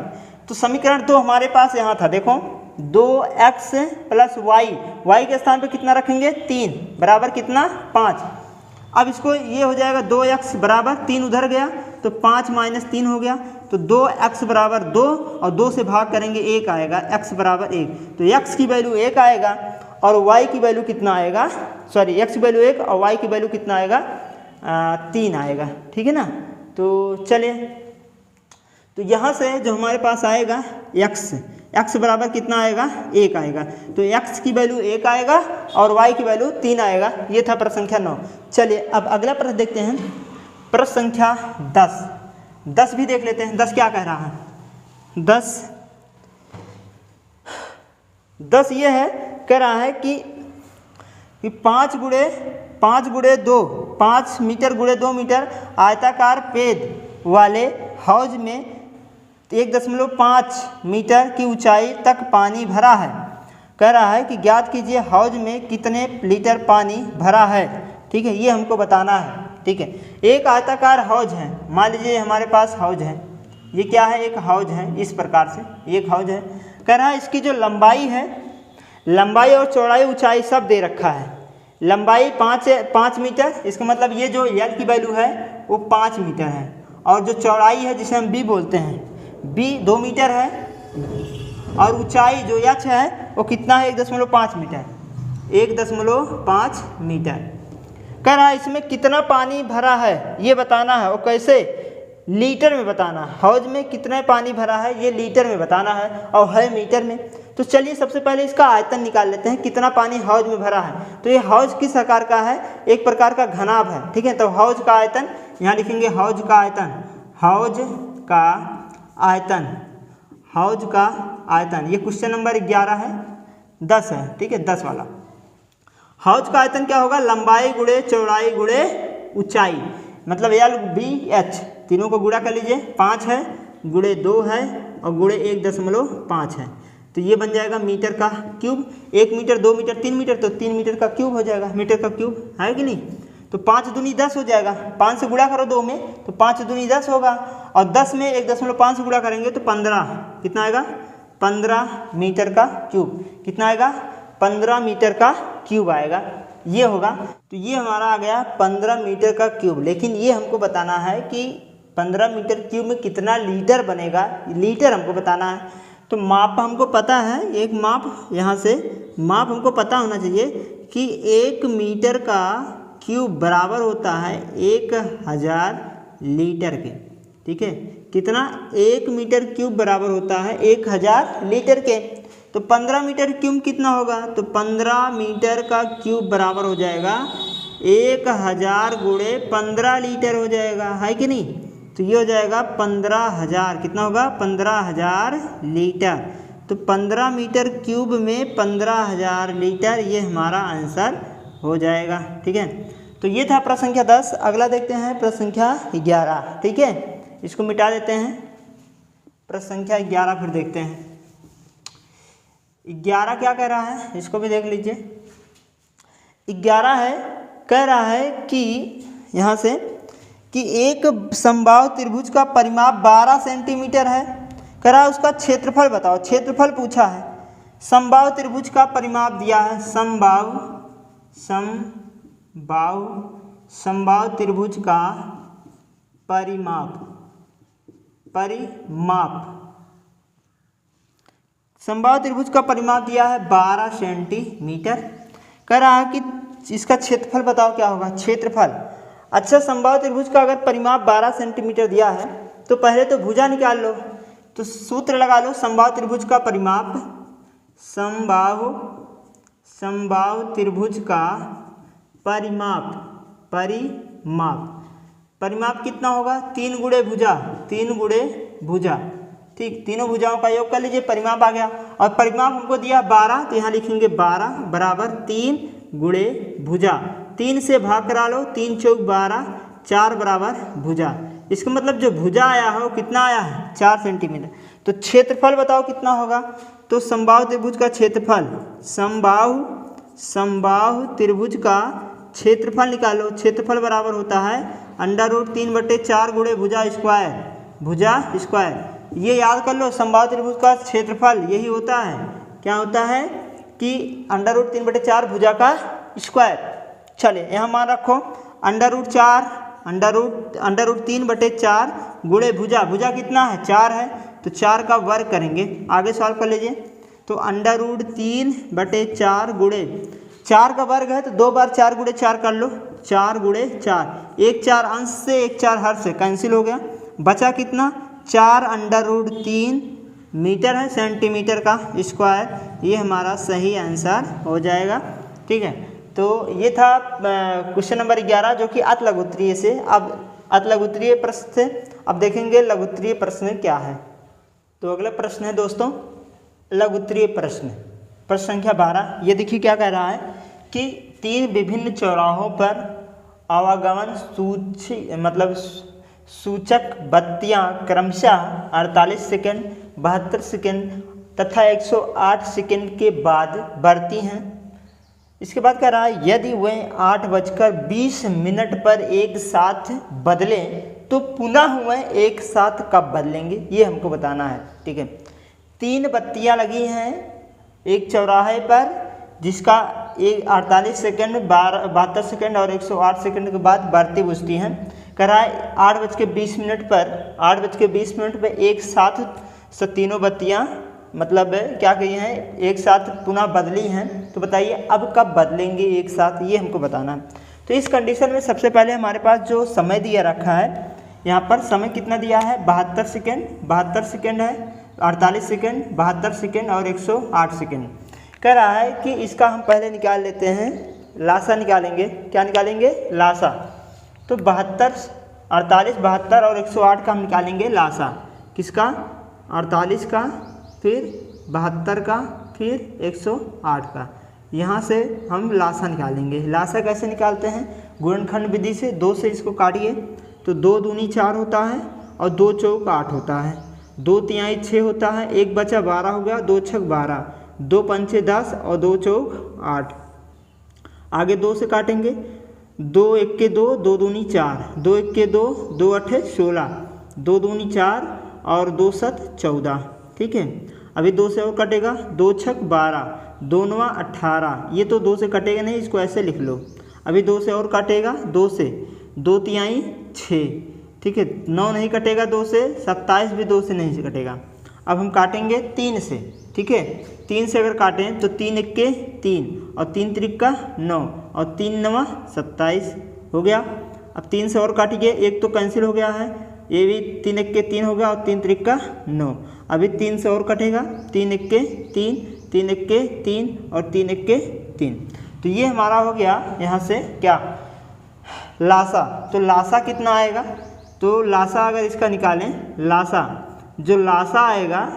तो समीकरण 2 हमारे पास यहाँ था, देखो 2x प्लस y के स्थान पे कितना रखेंगे 3 बराबर कितना 5। अब इसको ये हो जाएगा 2x बराबर 3 उधर गया तो 5 माइनस 3 हो गया, तो 2x बराबर 2 और 2 से भाग करेंगे 1 आएगा, x बराबर 1, तो x की वैल्यू 1 आएगा और y की वैल्यू कितना आएगा, सॉरी x की वैल्यू 1 और y की वैल्यू कितना आएगा 3 आएगा, ठीक है ना। तो चलिए, तो यहाँ से जो हमारे पास आएगा x बराबर कितना आएगा 1 आएगा, तो x की वैल्यू 1 आएगा और y की वैल्यू 3 आएगा। ये था प्रश्न संख्या 9। चलिए अब अगला प्रश्न देखते हैं, प्रश्न संख्या 10 भी देख लेते हैं। 10 क्या कह रहा है, 10 ये है, कह रहा है कि 5 गुणे 2, 5 मीटर गुणे 2 मीटर आयताकार पेद वाले हौज में 1.5 मीटर की ऊंचाई तक पानी भरा है। कह रहा है कि ज्ञात कीजिए हौज में कितने लीटर पानी भरा है, ठीक है, ये हमको बताना है, ठीक है। एक आयताकार हौज है, मान लीजिए हमारे पास हौज है, ये क्या है, एक हौज है, इस प्रकार से एक हौज है। कह रहा है इसकी जो लंबाई है, लंबाई और चौड़ाई ऊंचाई सब दे रखा है। लंबाई 5 मीटर, इसका मतलब ये जो यल की वैल्यू है वो 5 मीटर है, और जो चौड़ाई है जिसे हम बी बोलते हैं, बी 2 मीटर है, और ऊंचाई जो एच है वो कितना है 1.5 मीटर, 1.5 मीटर। कह रहा है इसमें कितना पानी भरा है ये बताना है, और कैसे, लीटर में बताना है। हौज में कितना पानी भरा है ये लीटर में बताना है और है मीटर में। तो चलिए सबसे पहले इसका आयतन निकाल लेते हैं, कितना पानी हौज में भरा है। तो ये हौज किस आकार का है, एक प्रकार का घनाभ है, ठीक है। तो हौज का आयतन यहाँ लिखेंगे, हौज का आयतन, ये क्वेश्चन नंबर 11 है, 10 है, ठीक है, 10 वाला। हौज का आयतन क्या होगा, लंबाई गुणे चौड़ाई गुणे ऊंचाई, मतलब एल बी एच, तीनों को गुणा कर लीजिए, 5 है गुणे 2 है और गुणे 1.5 है, तो ये बन जाएगा मीटर का क्यूब। 1 मीटर, 2 मीटर, 3 मीटर, तो 3 मीटर का क्यूब हो जाएगा, मीटर का क्यूब है कि नहीं। तो 5 दूनी 10 हो जाएगा, 5 से गुणा करो 2 में तो 5 दूनी 10 होगा, और 10 में 1.5 से गुणा करेंगे तो 15, कितना आएगा 15 मीटर का क्यूब, कितना आएगा 15 मीटर का क्यूब आएगा, ये होगा। तो ये हमारा आ गया 15 मीटर का क्यूब, लेकिन ये हमको बताना है कि 15 मीटर क्यूब में कितना लीटर बनेगा, लीटर हमको बताना है। तो माप हमको पता है, एक माप यहाँ से माप हमको पता होना चाहिए कि 1 मीटर का क्यूब बराबर होता है 1000 लीटर के, ठीक है। कितना, 1 मीटर क्यूब बराबर होता है 1000 लीटर के। तो 15 मीटर क्यूब कितना होगा, तो 15 मीटर का क्यूब बराबर हो जाएगा 1000 गुणे 15 लीटर हो जाएगा, है कि नहीं। तो ये हो जाएगा 15,000, कितना होगा 15,000 लीटर। तो 15 मीटर क्यूब में 15,000 लीटर, ये हमारा आंसर हो जाएगा, ठीक है। तो ये था प्रश्न संख्या 10। अगला देखते हैं प्रश्न संख्या 11, ठीक है, इसको मिटा देते हैं। प्रश्न संख्या 11 फिर देखते हैं, 11 क्या कह रहा है, इसको भी देख लीजिए। 11 है, कह रहा है कि यहाँ से कि एक समबाहु त्रिभुज का परिमाप 12 सेंटीमीटर है। कह रहा है उसका क्षेत्रफल बताओ, क्षेत्रफल पूछा है। समबाहु त्रिभुज का परिमाप दिया है, समबाहु त्रिभुज का परिमाप समबाहु त्रिभुज का परिमाप दिया है 12 सेंटीमीटर। कह रहा है कि इसका क्षेत्रफल बताओ क्या होगा, क्षेत्रफल। अच्छा, समबाहु त्रिभुज का अगर परिमाप 12 सेंटीमीटर दिया है तो पहले तो भुजा निकाल लो, तो सूत्र लगा लो, समबाहु त्रिभुज का परिमाप, समबाहु त्रिभुज का परिमाप कितना होगा, 3 गुणे भुजा, ठीक, तीनों भुजाओं का योग कर लीजिए, परिमाप आ गया। और परिमाप हमको दिया 12, तो यहाँ लिखेंगे 12 बराबर 3 गुणे भुजा, 3 से भाग करा लो, 3 चौक 12, 4 बराबर भुजा। इसका मतलब जो भुजा आया है वो कितना आया है 4 सेंटीमीटर। तो क्षेत्रफल बताओ कितना होगा। तो समबाहु त्रिभुज का क्षेत्रफल, समबाहु त्रिभुज का क्षेत्रफल निकालो। क्षेत्रफल बराबर होता है √3/4 गुणे भुजा स्क्वायर। ये याद कर लो, समबाहु त्रिभुज का क्षेत्रफल यही होता है, क्या होता है कि √3/4 भुजा का स्क्वायर। चलिए यहाँ मान रखो √3/4 गुणे भुजा कितना है 4 है, तो 4 का वर्ग करेंगे। आगे सॉल्व कर लीजिए। तो √3/4 गुणे 4 का वर्ग है तो 2 बार 4 गुणे 4 कर लो, 4 गुणे 4, 1 4 अंश से 1 4 हर से कैंसिल हो गया, बचा कितना 4 √3 मीटर है सेंटीमीटर का स्क्वायर। ये हमारा सही आंसर हो जाएगा। ठीक है, तो ये था क्वेश्चन नंबर 11 जो कि अत लघुत्तरीय से। अब अत लघुत्तरीय प्रश्न थे, अब देखेंगे लघुत्तरीय प्रश्न क्या है। तो अगला प्रश्न है दोस्तों लघुत्तरीय प्रश्न, प्रश्न संख्या 12। ये देखिए क्या कह रहा है कि 3 विभिन्न चौराहों पर आवागमन सूचक बत्तियां क्रमशः 48 सेकंड, 72 सेकंड तथा 108 सेकंड के बाद बढ़ती हैं। इसके बाद कह रहा है यदि वह 8:20 पर एक साथ बदलें तो पुनः वह एक साथ कब बदलेंगे, ये हमको बताना है। ठीक है, 3 बत्तियां लगी हैं एक चौराहे पर जिसका 48 सेकंड, 72 सेकंड और 108 सेकंड के बाद बढ़ती बुझती हैं। कह रहा है 8:20 पर एक साथ तीनों बत्तियां मतलब क्या कही हैं एक साथ पुनः बदली हैं। तो बताइए अब कब बदलेंगे एक साथ, ये हमको बताना है। तो इस कंडीशन में सबसे पहले हमारे पास जो समय दिया रखा है, यहाँ पर समय कितना दिया है 72 सेकंड है, 48 सेकंड, 72 सेकंड और 108 सेकंड। कह रहा है कि इसका हम पहले निकाल लेते हैं, लासा निकालेंगे। क्या निकालेंगे लासा। तो 48, 72 और 108 का हम निकालेंगे लासा। किसका 48 का, फिर 72 का, फिर 108 का। यहाँ से हम लासा निकालेंगे। लासा कैसे निकालते हैं, गुणनखंड विधि से। 2 से इसको काटिए तो 2 दूनी 4 होता है और 2 चौक 8 होता है, 2 तिहाई 6 होता है, 1 बचा 12 हो गया, 2 छक 12, 2 पंचे 10 और 2 चौक 8। आगे 2 से काटेंगे, 2 1 के 2, 2 दूनी 4, 2 1 के 2, 2 8 16, 2 दूनी 4 और 2 7 14। ठीक है, अभी 2 से और कटेगा, 2 छक 12, 2 9 18। ये तो 2 से कटेगा नहीं, इसको ऐसे लिख लो। अभी 2 से और काटेगा, 2 से 2 तिहाई 6। ठीक है, 9 नहीं कटेगा 2 से, 27 भी 2 से नहीं कटेगा। अब हम काटेंगे 3 से। ठीक है, 3 से अगर काटें तो 3 1 के 3 और 3 3 का 9 और 3 9 27 हो गया। अब 3 से और काटिए, एक तो कैंसिल हो गया है, ये भी 3 1 के 3 हो गया और 3 3 का 9। अभी 3 से और कटेगा, 3 1 के 3, 3 1 के 3 और 3 1 के 3। तो ये हमारा हो गया यहाँ से क्या लासा। तो लासा कितना आएगा, तो लासा अगर इसका निकालें, लासा आएगा,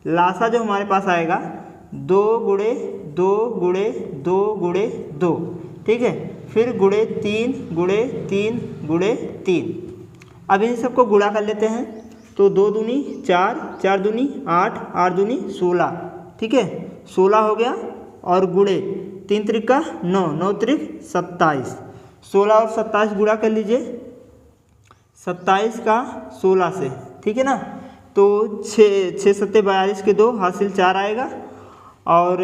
लासा जो हमारे पास आएगा 2 गुणे 2 गुणे 2 गुणे 2। ठीक है, फिर गुणे 3 गुणे 3 गुणे 3। अब इन सबको गुणा कर लेते हैं। तो 2 दूनी 4, 4 दूनी 8, 8 दूनी 16। ठीक है, 16 हो गया और गुणे 3 3 का 9, 9 3 27। 16 और 27 गुणा कर लीजिए, 27 का 16 से। ठीक है ना, तो 6 7 42 के 2 हासिल 4 आएगा और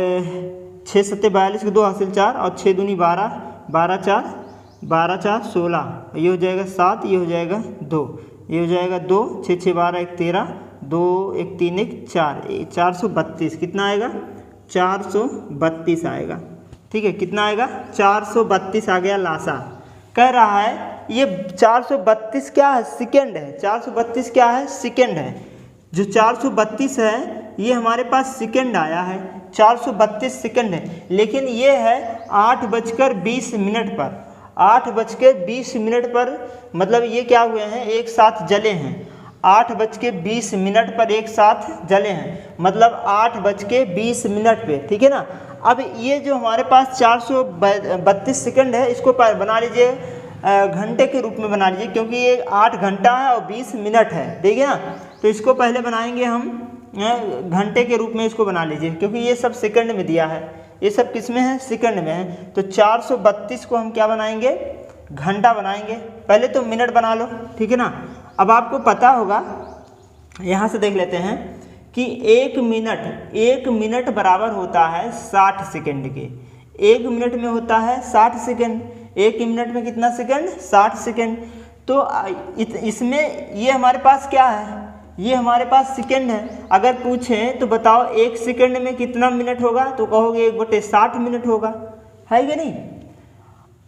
6 7 42 के 2 हासिल 4 और 6 दूनी 12, 12 4 16। ये हो जाएगा 7, ये हो जाएगा 2, ये हो जाएगा 2, 6 6 12 1 13, 2 1 3 1 4, 432। कितना आएगा 432 आएगा। ठीक है, कितना आएगा 432 आ गया लासा। कह रहा है ये 432 क्या है सेकेंड है, 432 क्या है सेकेंड है। जो 432 है ये हमारे पास सेकेंड आया है, 432 सेकेंड है। लेकिन ये है 8:20 पर, 8:20 पर मतलब ये क्या हुए हैं एक साथ जले हैं। 8:20 पर एक साथ जले हैं, मतलब 8:20 पे, ठीक है ना। अब ये जो हमारे पास 432 सेकंड है, इसको बना लीजिए घंटे के रूप में बना लीजिए, क्योंकि ये 8 घंटा है और 20 मिनट है, ठीक है ना। तो इसको पहले बनाएंगे हम घंटे के रूप में, इसको बना लीजिए, क्योंकि ये सब सेकंड में दिया है, ये सब किस में है, सेकंड में है। तो 432 को हम क्या बनाएंगे, घंटा बनाएंगे। पहले तो मिनट बना लो, ठीक है ना। अब आपको पता होगा, यहाँ से देख लेते हैं कि 1 मिनट बराबर होता है 60 सेकंड के। 1 मिनट में होता है 60 सेकंड, 1 मिनट में कितना सेकंड, 60 सेकंड। तो इसमें ये हमारे पास क्या है, ये हमारे पास सेकंड है। अगर पूछें तो बताओ 1 सेकंड में कितना मिनट होगा, तो कहोगे 1/60 मिनट होगा, है कि नहीं।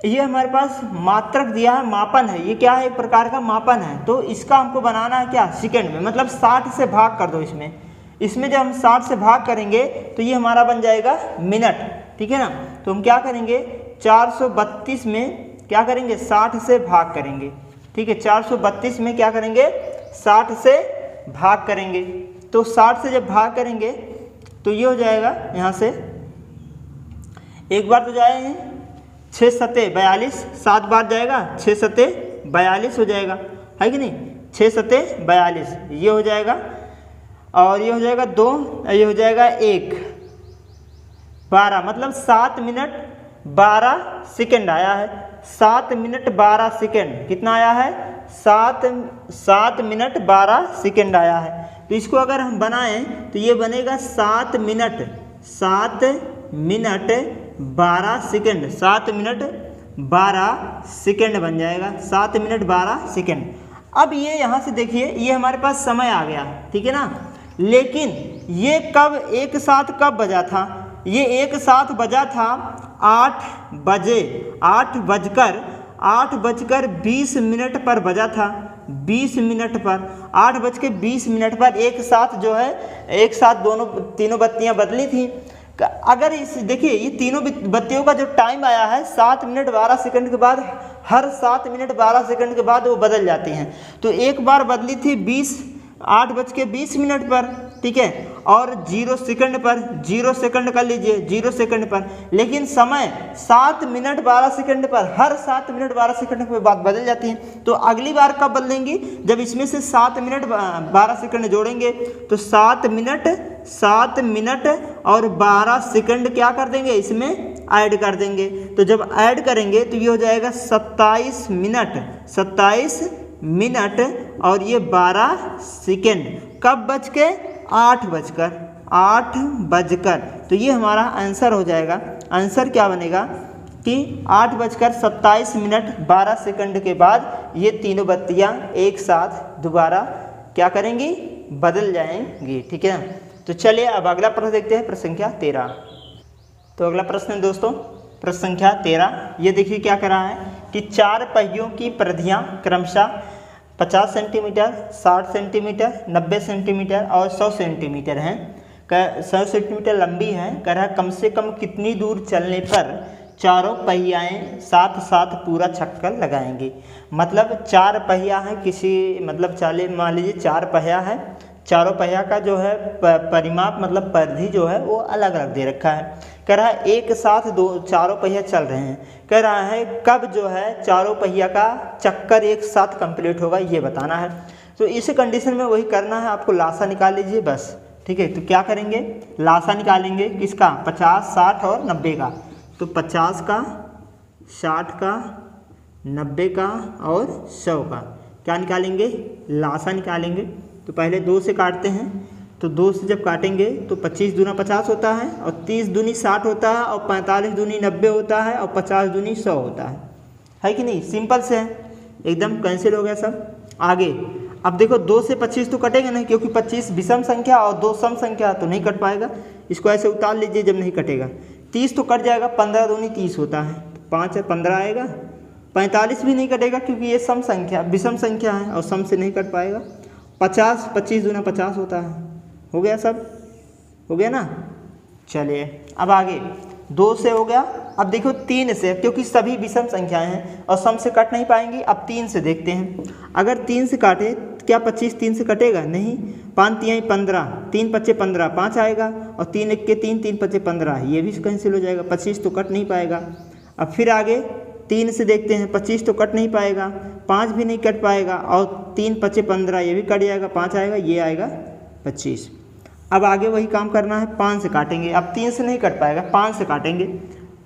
ये हमारे पास मात्रक दिया है, मापन है, ये क्या है, एक प्रकार का मापन है। तो इसका हमको बनाना है क्या, सेकंड में, मतलब 60 से भाग कर दो इसमें जब हम 60 से भाग करेंगे तो ये हमारा बन जाएगा मिनट, ठीक है ना। तो हम क्या करेंगे, 432 में क्या करेंगे, 60 से भाग करेंगे, ठीक है। 432 में क्या करेंगे, 60 से भाग करेंगे। तो 60 से जब भाग करेंगे तो ये हो जाएगा, यहाँ से एक बार तो जाए 6 सते 42, 7 बार जाएगा 6 सते 42 हो जाएगा, है कि नहीं। 6 सते 42 ये हो जाएगा, और ये हो जाएगा 2, ये हो जाएगा 1, 12, मतलब 7 मिनट 12 सेकंड आया है। 7 मिनट 12 सेकंड कितना आया है, 7 मिनट 12 सेकंड आया है। तो इसको अगर हम बनाएं तो ये बनेगा 7 मिनट 12 सेकंड, 7 मिनट 12 सेकंड बन जाएगा, 7 मिनट 12 सेकंड। अब ये यहाँ से देखिए, ये हमारे पास समय आ गया, ठीक है ना। लेकिन ये कब एक साथ कब बजा था, ये एक साथ बजा था 8 बजे, 8:20 मिनट पर बजा था, 20 मिनट पर, 8:20 पर एक साथ जो है, एक साथ तीनों बत्तियां बदली थी। अगर इस देखिए, ये तीनों बत्तियों का जो टाइम आया है 7 मिनट 12 सेकंड के बाद, हर 7 मिनट 12 सेकंड के बाद वो बदल जाती हैं। तो एक बार बदली थी 8:20 मिनट पर, ठीक है, और 0 सेकंड पर, 0 सेकंड कर लीजिए, 0 सेकंड पर। लेकिन समय 7 मिनट 12 सेकंड पर, हर 7 मिनट 12 सेकंड के बाद बदल जाती हैं। तो अगली बार कब बदलेंगी, जब इसमें से 7 मिनट 12 सेकंड जोड़ेंगे, तो 7 मिनट और 12 सेकंड क्या कर देंगे, इसमें ऐड कर देंगे। तो जब ऐड करेंगे तो ये हो जाएगा 27 मिनट और ये 12 सेकंड। कब बज के, 8 बजकर। तो ये हमारा आंसर हो जाएगा। आंसर क्या बनेगा कि 8:27 मिनट 12 सेकंड के बाद ये तीनों बत्तियां एक साथ दोबारा क्या करेंगी, बदल जाएंगी, ठीक है। तो चलिए अब अगला प्रश्न देखते हैं, प्रश्न संख्या 13। तो अगला प्रश्न है दोस्तों, प्रश्न संख्या 13। ये देखिए क्या कर रहा है कि 4 पहियों की परिधियाँ क्रमशः 50 सेंटीमीटर, 60 सेंटीमीटर, 90 सेंटीमीटर और 100 सेंटीमीटर हैं। 100 सेंटीमीटर लंबी है। कह रहा है कम से कम कितनी दूर चलने पर चारों पहियाएँ साथ साथ पूरा चक्कर लगाएंगे। मतलब 4 पहिया है, मान लीजिए 4 पहिया है, चारों पहिया का जो है परिमाप मतलब परिधि जो है वो अलग अलग दे रखा है। कह रहा है एक साथ चारों पहिया चल रहे हैं। कह रहा है कब जो है चारों पहिया का चक्कर एक साथ कंप्लीट होगा, ये बताना है। तो इस कंडीशन में वही करना है आपको, लासा निकाल लीजिए बस, ठीक है। तो क्या करेंगे, लासा निकालेंगे किसका, 50, 60 और 90 का। तो 50 का, 60 का, 90 का और 100 का क्या निकालेंगे, लासा निकालेंगे। तो पहले 2 से काटते हैं। तो 2 से जब काटेंगे तो 25 दूना 50 होता है, और 30 दूनी 60 होता है, और 45 दूनी 90 होता है, और 50 दूनी 100 होता है कि नहीं। सिंपल से है, एकदम कैंसिल हो गया सब। आगे अब देखो 2 से 25 तो कटेगा नहीं, क्योंकि 25 विषम संख्या और 2 सम संख्या, तो नहीं कट पाएगा। इसको ऐसे उतार लीजिए जब नहीं कटेगा। 30 तो कट जाएगा, 15 दूनी 30 होता है, 5 है 15 आएगा। 45 भी नहीं कटेगा क्योंकि ये सम संख्या विषम संख्या है और सम से नहीं कट पाएगा। 50, 25 दूना 50 होता है। हो गया सब, हो गया ना। चलिए अब आगे 2 से हो गया। अब देखो 3 से, क्योंकि सभी विषम संख्याएं हैं और सम से कट नहीं पाएंगी। अब 3 से देखते हैं। अगर 3 से काटे क्या 25 3 से कटेगा? नहीं। 5 तिहाई 15, 3 पच्चे 15, 5 आएगा और 3 इक्के 3, 3 पच्चे 15, ये भी कैंसिल हो जाएगा, 25 तो कट नहीं पाएगा। अब फिर आगे 3 से देखते हैं, 25 तो कट नहीं पाएगा, 5 भी नहीं कट पाएगा और 3 पच्चे 15, ये भी कट जाएगा, 5 आएगा, ये आएगा 25। अब आगे वही काम करना है, 5 से काटेंगे। अब 3 से नहीं कट पाएगा, 5 से काटेंगे।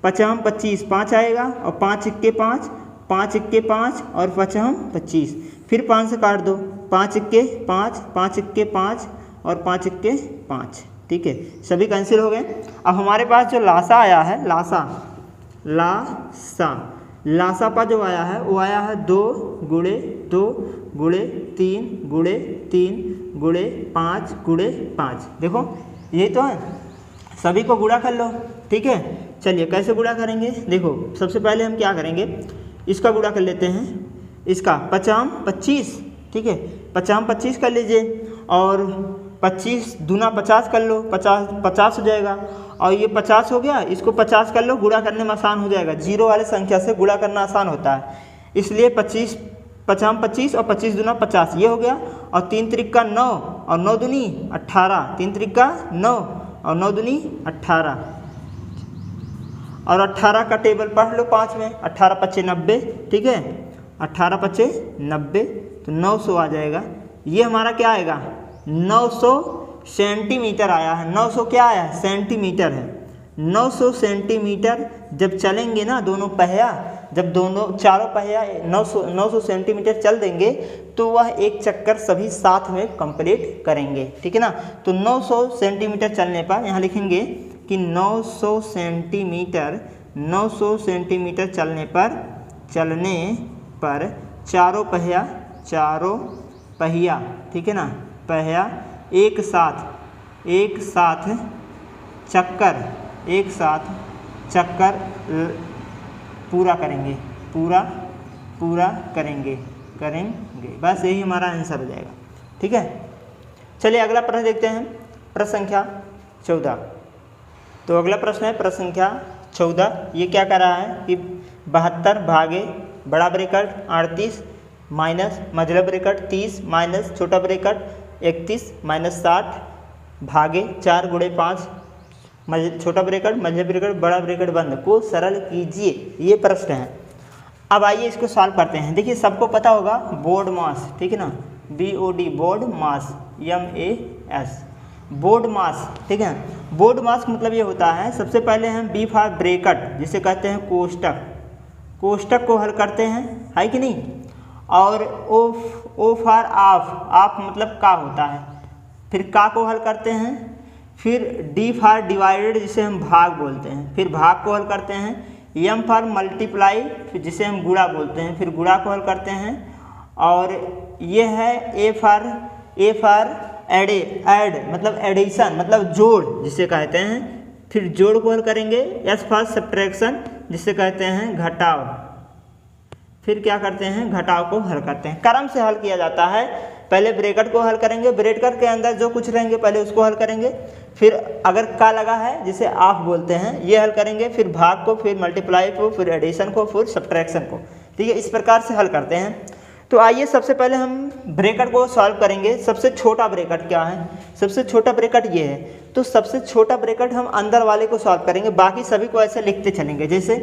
5 25, 5 आएगा और 5 इक्के 5, 5 इक्के 5 और 5 25, फिर 5 से काट दो, 5 इक्के 5, 5 इक्के 5 और 5 इक्के 5, ठीक है, सभी कैंसिल हो गए। अब हमारे पास जो लासा आया है, लासा का जो आया है वो आया है 2 गुणे 2 गुणे 3 गुणे 3 गुणे 5 गुणे 5। देखो ये तो है, सभी को गुणा कर लो, ठीक है। चलिए कैसे गुणा करेंगे, देखो सबसे पहले हम क्या करेंगे, इसका गुणा कर लेते हैं, इसका 5 25, ठीक है, 5 25 कर लीजिए और 25 दूना 50 कर लो, 50 हो जाएगा और ये 50 हो गया, इसको 50 कर लो, गुणा करने में आसान हो जाएगा, जीरो वाले संख्या से गुणा करना आसान होता है, इसलिए 5 25 और 25 दूना 50, ये हो गया और 3 त्रिक 9 और 9 दूनी 18, 3 त्रिक 9 और 9 दूनी 18 और 18 का टेबल पढ़ लो 5 में, 18 पच्चे 90, ठीक है, 18 पच्चे 90 तो 900 आ जाएगा। ये हमारा क्या आएगा, 900 सेंटीमीटर आया है। 900 क्या आया है, सेंटीमीटर है। 900 सेंटीमीटर जब चलेंगे ना दोनों पहिया, जब दोनों चारों पहिया 900 सेंटीमीटर चल देंगे तो वह एक चक्कर सभी साथ में कंप्लीट करेंगे, ठीक है ना। तो 900 सेंटीमीटर चलने पर यहाँ लिखेंगे कि 900 सेंटीमीटर चलने पर चारों पहिया, ठीक है ना, पहिया एक साथ चक्कर पूरा करेंगे, बस यही हमारा आंसर हो जाएगा, ठीक है। चलिए अगला प्रश्न देखते हैं, प्रश्न संख्या 14। तो अगला प्रश्न है प्रश्न संख्या 14। ये क्या कर रहा है कि 72 भागे बड़ा ब्रैकेट 38 माइनस मझला ब्रैकेट 30 माइनस छोटा ब्रैकेट 31 माइनस 60 भागे 4 गुणे 5 छोटा ब्रैकेट मझला ब्रैकेट बड़ा ब्रैकेट बंद को सरल कीजिए, ये प्रश्न है। अब आइए इसको सॉल्व करते हैं। देखिए सबको पता होगा बोर्ड मास, ठीक है ना, BOD बोर्ड मास, MAS बोर्ड मास, ठीक है। बोर्ड मास मतलब ये होता है, सबसे पहले हम B फॉर ब्रैकेट जिसे कहते हैं कोष्टक को हल करते हैं, है कि नहीं, और O फॉर ऑफ मतलब का होता है, फिर का को हल करते हैं, फिर D फॉर डिवाइडेड जिसे हम भाग बोलते हैं, फिर भाग को हल करते हैं, M फॉर मल्टीप्लाई फिर जिसे हम गुणा बोलते हैं, फिर गुणा को हल करते हैं, और ये है A फॉर ऐड मतलब एडिशन मतलब जोड़ जिसे कहते हैं, फिर जोड़ को हल करेंगे, S फॉर सब्ट्रैक्शन जिसे कहते हैं घटाव, फिर क्या करते हैं घटाव को हल करते हैं। क्रम से हल किया जाता है, पहले ब्रैकेट को हल करेंगे, ब्रैकेट के अंदर जो कुछ रहेंगे पहले उसको हल करेंगे, फिर अगर का लगा है जिसे ऑफ बोलते हैं ये हल करेंगे, फिर भाग को, फिर मल्टीप्लाई को, फिर एडिशन को, फिर सब्ट्रैक्शन को, ठीक है, इस प्रकार से हल करते हैं। तो आइए सबसे पहले हम ब्रैकेट को सॉल्व करेंगे। सबसे छोटा ब्रैकेट क्या है, सबसे छोटा ब्रैकेट ये है, तो सबसे छोटा ब्रैकेट हम अंदर वाले को सॉल्व करेंगे, बाकी सभी को ऐसे लिखते चलेंगे। जैसे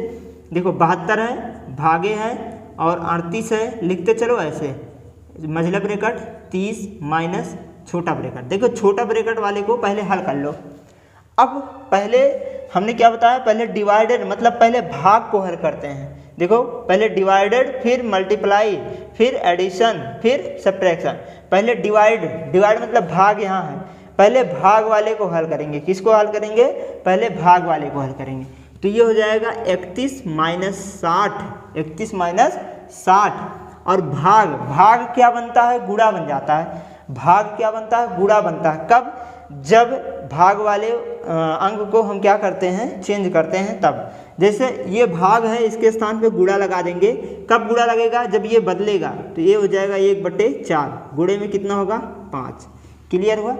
देखो 72 है, भागे है और 38 है, लिखते चलो ऐसे, मझला ब्रैकेट 30 माइनस छोटा ब्रैकेट। देखो छोटा ब्रैकेट वाले को पहले हल कर लो। अब पहले हमने क्या बताया, पहले डिवाइडेड मतलब पहले भाग को हल करते हैं। देखो पहले डिवाइडेड, फिर मल्टीप्लाई, फिर एडिशन, फिर सब्ट्रैक्शन। पहले डिवाइड मतलब भाग यहाँ है, पहले भाग वाले को हल करेंगे। किसको हल करेंगे, पहले भाग वाले को हल करेंगे। तो ये हो जाएगा 31 माइनस 60 और भाग क्या बनता है, गुणा बन जाता है। भाग क्या बनता है, गुणा बनता है। कब, जब भाग वाले अंक को हम क्या करते हैं, चेंज करते हैं तब। जैसे ये भाग है, इसके स्थान पे गुणा लगा देंगे। कब गुणा लगेगा, जब ये बदलेगा, तो ये हो जाएगा 1/4, गुणे में कितना होगा 5। क्लियर हुआ।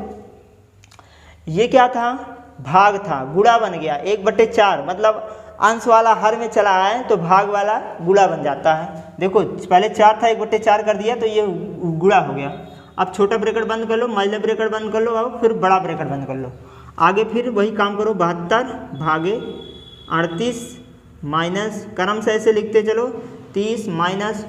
ये क्या था, भाग था, गुणा बन गया 1/4, मतलब अंश वाला हर में चला आए तो भाग वाला गुणा बन जाता है। देखो पहले 4 था, 1/4 कर दिया तो ये गुणा हो गया। अब छोटा ब्रैकेट बंद कर लो, मझला ब्रैकेट बंद कर लो और फिर बड़ा ब्रैकेट बंद कर लो। आगे फिर वही काम करो, 72 भागे 38 माइनस, क्रम से ऐसे लिखते चलो, 30 माइनस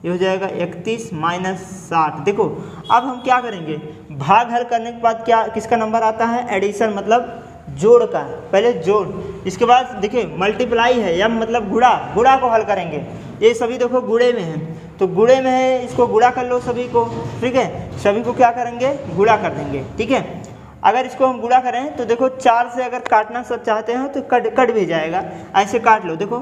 ये हो जाएगा 31 माइनस 60। देखो अब हम क्या करेंगे, भाग हल करने के बाद क्या किसका नंबर आता है, एडिशन मतलब जोड़ का, पहले जोड़, इसके बाद देखिए मल्टीप्लाई है या मतलब गुणा, गुणा को हल करेंगे। ये सभी देखो गुणे में है, तो गुणे में है, इसको गुणा कर लो सभी को, ठीक है, सभी को क्या करेंगे, गुणा कर देंगे, ठीक है। अगर इसको हम गुणा करें तो देखो 4 से अगर काटना सब चाहते हैं तो कट भी जाएगा, ऐसे काट लो, देखो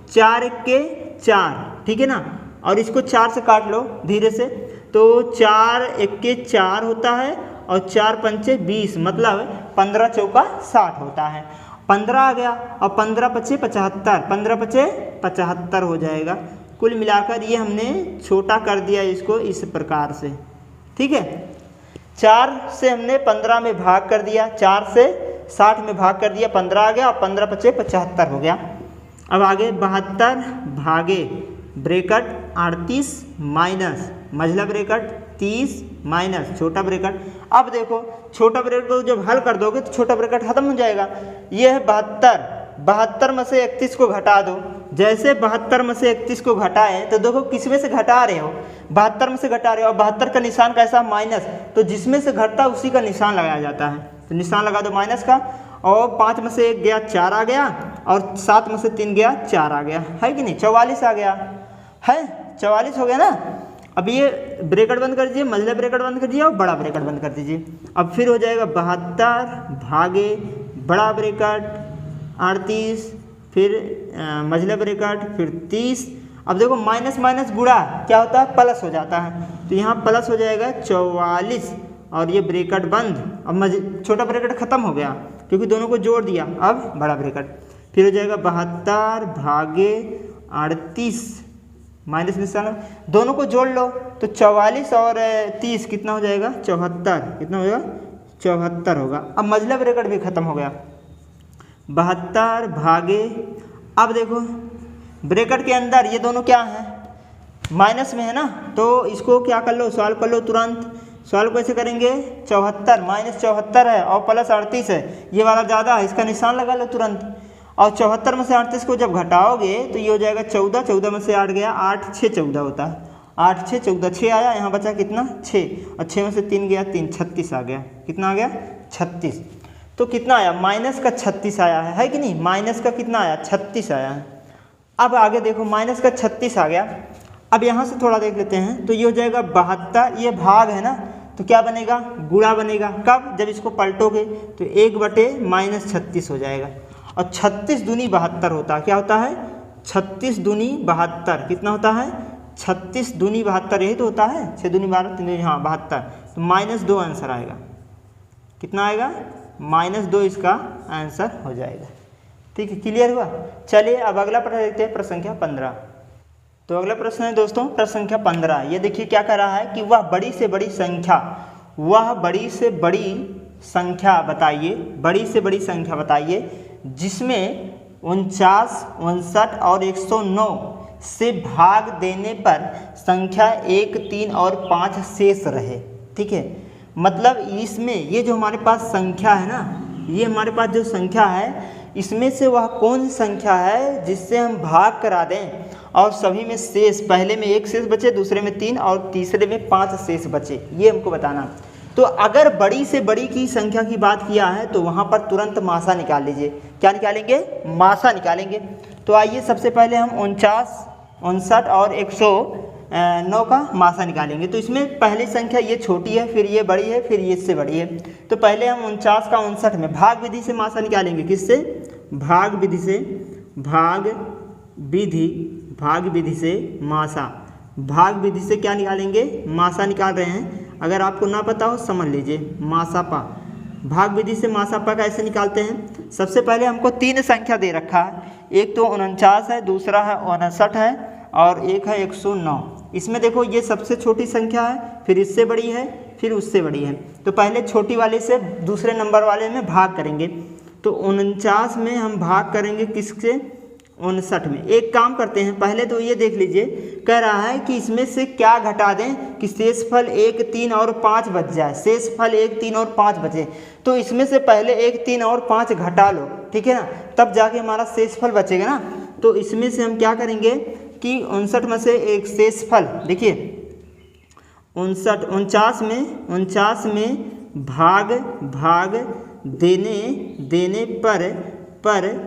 4 के 4, ठीक है ना, और इसको 4 से काट लो धीरे से, तो 4 के 4 होता है और 4 पंचे 20, मतलब 15 चौका 60 होता है, 15 आ गया और 15 पचे 75, 15 पचे 75 हो जाएगा। कुल मिलाकर ये हमने छोटा कर दिया इसको इस प्रकार से, ठीक है। 4 से हमने 15 में भाग कर दिया, 4 से 60 में भाग कर दिया, 15 आ गया और 15 पचे 75 हो गया। अब आगे 72 भागे ब्रैकेट 38 माइनस मझला ब्रैकेट 30 माइनस छोटा ब्रैकेट। अब देखो छोटा ब्रैकेट को जब हल कर दोगे तो छोटा ब्रैकेट खत्म हो जाएगा। ये है 72, 72 में से 31 को घटा दो। जैसे 72 में से 31 को घटाए तो देखो किसमें से घटा रहे हो, 72 में से घटा रहे हो, और 72 का निशान कैसा, माइनस, तो जिसमें से घटता है उसी का निशान लगाया जाता है, तो निशान लगा दो माइनस का। और 5 में से 1 गया 4 आ गया, और 7 में से 3 गया 4 आ गया, है कि नहीं, 44 आ गया, है 44 हो गया ना। अब ये ब्रैकेट बंद कर दीजिए, मझला ब्रैकेट बंद कर दीजिए और बड़ा ब्रैकेट बंद कर दीजिए। अब फिर हो जाएगा 72 भागे बड़ा ब्रैकेट 38, फिर मझला ब्रैकेट, फिर 30। अब देखो माइनस माइनस गुणा क्या होता है, प्लस हो जाता है, तो यहाँ प्लस हो जाएगा 44 और ये ब्रैकेट बंद। अब छोटा ब्रैकेट खत्म हो गया क्योंकि दोनों को जोड़ दिया। अब बड़ा ब्रैकेट, फिर हो जाएगा 72 भागे 38 माइनस निशान, दोनों को जोड़ लो तो 44 और 30 कितना हो जाएगा, 74, कितना हो जाएगा, 74 होगा। अब मझला ब्रैकेट भी खत्म हो गया, 72 भागे, अब देखो ब्रैकेट के अंदर ये दोनों क्या है, माइनस में है ना, तो इसको क्या कर लो, सॉल्व कर लो तुरंत। सॉल्व कैसे करेंगे, 74 माइनस 74 है और प्लस 38 है, ये वाला ज़्यादा है, इसका निशान लगा लो तुरंत। और 74 में से 38 को जब घटाओगे तो ये हो जाएगा 14, 14 में से 8 गया, 8 6 14 होता है, 8 6 14, 6 आया, यहाँ बचा कितना 6, और 6 में से 3 गया 3, 36 आ गया, कितना आ गया 36। तो कितना आया, माइनस का 36 आया है कि नहीं, माइनस का कितना आया, 36 आया है। अब आगे देखो माइनस का 36 आ गया। अब यहाँ से थोड़ा देख लेते हैं, तो ये हो जाएगा 72, ये भाग है ना, तो क्या बनेगा, गुणा बनेगा। कब, जब इसको पलटोगे तो 1/-36 हो जाएगा, और 36 दूनी 72 होता है, क्या होता है, 36 दूनी 72, कितना होता है, 36 दूनी 72, यही तो होता है, 6 दूनी 12, 3 दूनी, हाँ 72, तो -2 आंसर आएगा, कितना आएगा, -2 इसका आंसर हो जाएगा। ठीक है, क्लियर हुआ। चलिए अब अगला प्रश्न देखते हैं, प्रश्न संख्या 15। तो अगला प्रश्न है दोस्तों प्रश्न संख्या 15। ये देखिए क्या कर रहा है कि वह बड़ी से बड़ी संख्या, वह बड़ी से बड़ी संख्या बताइए, बड़ी से बड़ी संख्या बताइए जिसमें 49, 59 और 109 से भाग देने पर संख्या 1, 3 और 5 शेष रहे। ठीक है, मतलब इसमें ये जो हमारे पास संख्या है ना, ये हमारे पास जो संख्या है इसमें से वह कौन सी संख्या है जिससे हम भाग करा दें और सभी में शेष, पहले में 1 शेष बचे, दूसरे में 3 और तीसरे में 5 शेष बचे, ये हमको बताना। तो अगर बड़ी से बड़ी की संख्या की बात किया है तो वहाँ पर तुरंत मासा निकाल लीजिए। क्या निकालेंगे, मासा निकालेंगे। तो आइए सबसे पहले हम 49, 59 और 109 का मासा निकालेंगे। तो इसमें पहली संख्या ये छोटी है, फिर ये बड़ी है, फिर ये इससे बड़ी है। तो पहले हम 49 का 59 में भाग विधि से मासा निकालेंगे। किससे, भाग विधि से, भाग विधि से मासा, भाग विधि से क्या निकालेंगे, मासा निकाल रहे हैं। अगर आपको ना पता हो समझ लीजिए, मासापा, भाग विधि से मासापा कैसे निकालते हैं। सबसे पहले हमको 3 संख्या दे रखा है, एक तो 49 है, दूसरा है 59 है और एक है 109। इसमें देखो ये सबसे छोटी संख्या है, फिर इससे बड़ी है, फिर उससे बड़ी है। तो पहले छोटी वाले से दूसरे नंबर वाले में भाग करेंगे। तो 49 में हम भाग करेंगे किससे, 59 में। एक काम करते हैं, पहले तो ये देख लीजिए, कह रहा है कि इसमें से क्या घटा दें कि शेषफल 1, 3 और 5 बच जाए। शेषफल 1, 3 और 5 बचे, तो इसमें से पहले 1, 3 और 5 घटा लो, ठीक है ना, तब जाके हमारा शेषफल बचेगा ना। तो इसमें से हम क्या करेंगे कि 59 में से एक शेषफल, देखिए 49 में भाग देने पर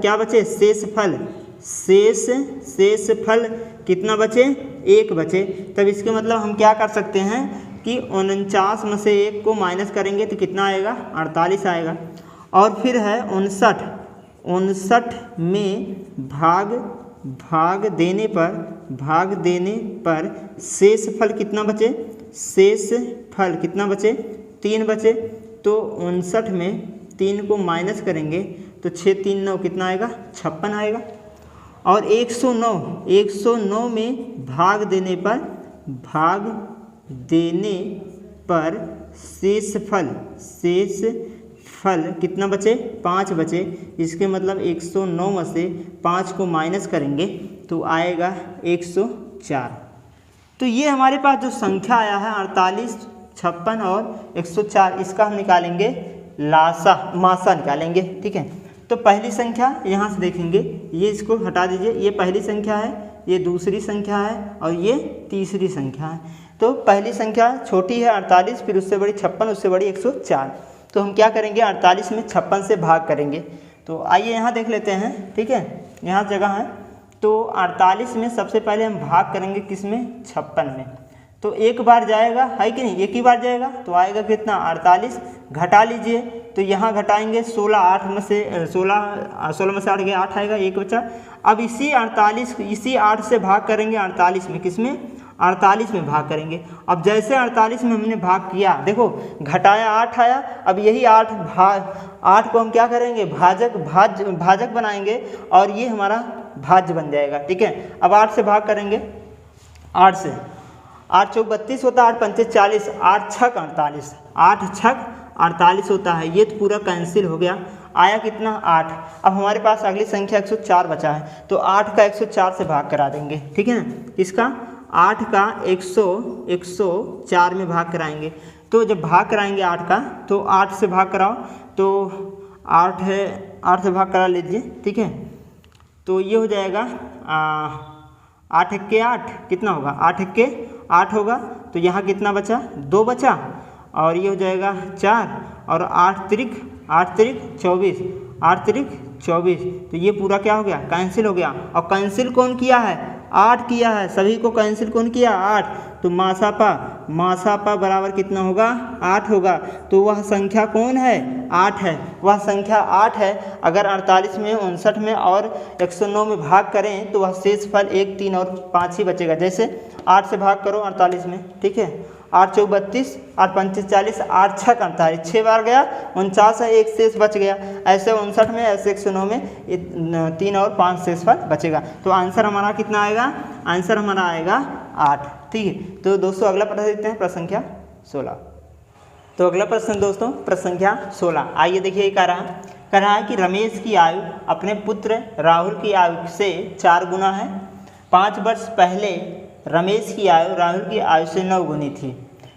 क्या बचे, शेषफल। शेषफल कितना बचे, 1 बचे। तब इसके मतलब हम क्या कर सकते हैं कि 49 में से 1 को माइनस करेंगे तो कितना आएगा, 48 आएगा। और फिर है 59 में भाग देने पर शेषफल कितना बचे, शेषफल कितना बचे, 3 बचे। तो 59 में 3 को माइनस करेंगे तो 6, 3, 9 कितना आएगा, 56 आएगा। और 109 में भाग देने पर शेषफल कितना बचे, 5 बचे। इसके मतलब 109 में से 5 को माइनस करेंगे तो आएगा 104। तो ये हमारे पास जो संख्या आया है 48, 56 और 104, इसका हम निकालेंगे मासा निकालेंगे, ठीक है। तो पहली संख्या यहाँ से देखेंगे, ये इसको हटा दीजिए, ये पहली संख्या है, ये दूसरी संख्या है और ये तीसरी संख्या है। तो पहली संख्या छोटी है 48, फिर उससे बड़ी 56, उससे बड़ी 104। तो हम क्या करेंगे, 48 में 56 से भाग करेंगे। तो आइए यहाँ देख लेते हैं, ठीक है, यहाँ जगह है। तो 48 में सबसे पहले हम भाग करेंगे किसमें, 56 में। तो एक बार जाएगा, है कि नहीं, एक ही बार जाएगा, तो आएगा कितना, 48। घटा लीजिए, तो यहाँ घटाएंगे 16, 8 में से 16 में से 8 गया, 8 आएगा, 1 बचा। अब इसी 8 से भाग करेंगे 48 में, किसमें, 48 में भाग करेंगे। अब जैसे 48 में हमने भाग किया, देखो घटाया 8 आया, अब यही 8 को हम क्या करेंगे, भाजक बनाएंगे और ये हमारा भाज्य बन जाएगा, ठीक है। अब 8 से भाग करेंगे, 8 से 8 चौक 32 होता है, 8 पंचे 40, 8 छक 48, 8 छक 48 होता है। ये तो पूरा कैंसिल हो गया, आया कितना, 8। अब हमारे पास अगली संख्या 104 बचा है, तो 8 का 104 से भाग करा देंगे, ठीक है ना। इसका 8 का 104 में भाग कराएंगे। तो जब भाग कराएंगे 8 का, तो 8 से भाग कराओ, तो 8 से भाग करा लीजिए, ठीक है। तो ये हो जाएगा 8 1 8 कितना होगा, 8 1 8 होगा। तो यहाँ कितना बचा, 2 बचा, और ये हो जाएगा 4, और 8 त्रिक 24, 8 त्रिक 24। तो ये पूरा क्या हो गया, कैंसिल हो गया। और कैंसिल कौन किया है, 8 किया है, सभी को कैंसिल कौन किया, 8। तो मासापा बराबर कितना होगा, 8 होगा। तो वह संख्या कौन है, 8 है, वह संख्या 8 है। अगर 48 में 59 में और 109 में भाग करें तो वह शेषफल 1, 3 और 5 ही बचेगा। जैसे 8 से भाग करो 48 में, ठीक है, 8 चौक 32, 8 पंचे 40, 8 छक 48, 6 बार गया, 49 है, 1 शेष बच गया। ऐसे 59 में, ऐसे 109 में 3 और 5 शेषफल बचेगा। तो आंसर हमारा कितना आएगा, आंसर हमारा आएगा 8, ठीक है। तो दोस्तों अगला प्रश्न देखते हैं, प्रश्न संख्या 16। तो अगला प्रश्न दोस्तों, प्रश्न संख्या 16। आइए देखिए, कह रहा है कि रमेश की आयु अपने पुत्र राहुल की आयु से 4 गुना है। 5 वर्ष पहले रमेश की आयु राहुल की आयु से 9 गुनी थी।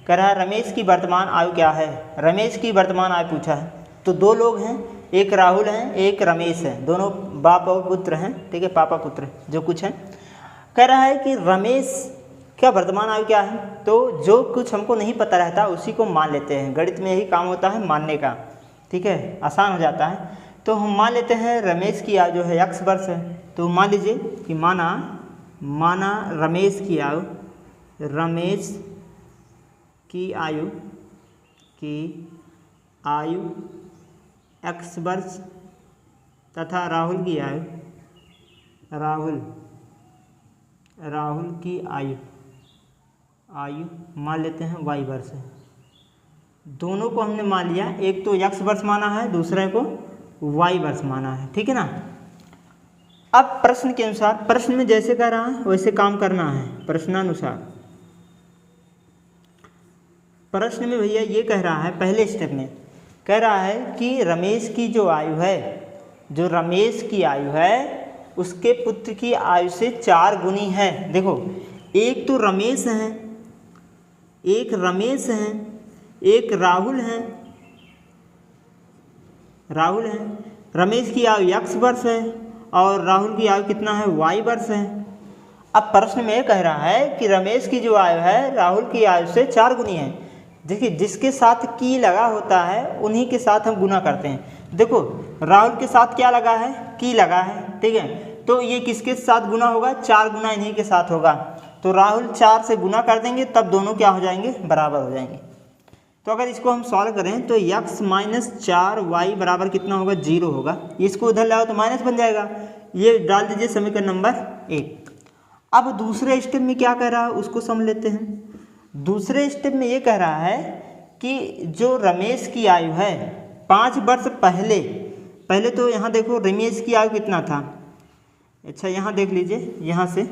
कह रहा है रमेश की वर्तमान आयु क्या है, रमेश की वर्तमान आयु पूछा है। तो 2 लोग हैं, एक राहुल है, एक रमेश है, दोनों बाप और पुत्र हैं, ठीक है, पापा पुत्र जो कुछ है। कह रहा है कि रमेश क्या वर्तमान आयु क्या है। तो जो कुछ हमको नहीं पता रहता उसी को मान लेते हैं, गणित में यही काम होता है मानने का, ठीक है, आसान हो जाता है। तो हम मान लेते हैं रमेश की आयु जो है x वर्ष है। तो मान लीजिए कि माना रमेश की आयु x वर्ष तथा राहुल की आयु मान लेते हैं y वर्ष है। दोनों को हमने मान लिया, एक तो x वर्ष माना है, दूसरे को y वर्ष माना है, ठीक है ना। अब प्रश्न के अनुसार, प्रश्न में जैसे कह रहा है वैसे काम करना है, प्रश्नानुसार। प्रश्न में भैया ये कह रहा है, पहले स्टेप में कह रहा है कि रमेश की जो आयु है, जो रमेश की आयु है उसके पुत्र की आयु से 4 गुनी है। देखो, एक तो रमेश है, एक रमेश है, एक राहुल है, रमेश की आयु x वर्ष है और राहुल की आयु कितना है, y वर्ष है। अब प्रश्न में कह रहा है कि रमेश की जो आयु है राहुल की आयु से 4 गुनी है। देखिए, जिसके साथ की लगा होता है उन्हीं के साथ हम गुना करते हैं। देखो, राहुल के साथ क्या लगा है, की लगा है, ठीक है, तो ये किसके साथ गुना होगा, 4 गुना इन्हीं के साथ होगा। तो राहुल 4 से गुना कर देंगे तब दोनों क्या हो जाएंगे, बराबर हो जाएंगे। तो अगर इसको हम सॉल्व करें तो x माइनस 4y बराबर कितना होगा, 0 होगा। इसको उधर लाओ तो माइनस बन जाएगा। ये डाल दीजिए समीकरण नंबर 1। अब दूसरे स्टेप में क्या कह रहा है उसको समझ लेते हैं। दूसरे स्टेप में ये कह रहा है कि जो रमेश की आयु है 5 वर्ष पहले तो यहाँ देखो रमेश की आयु कितना था। अच्छा, यहाँ देख लीजिए, यहाँ से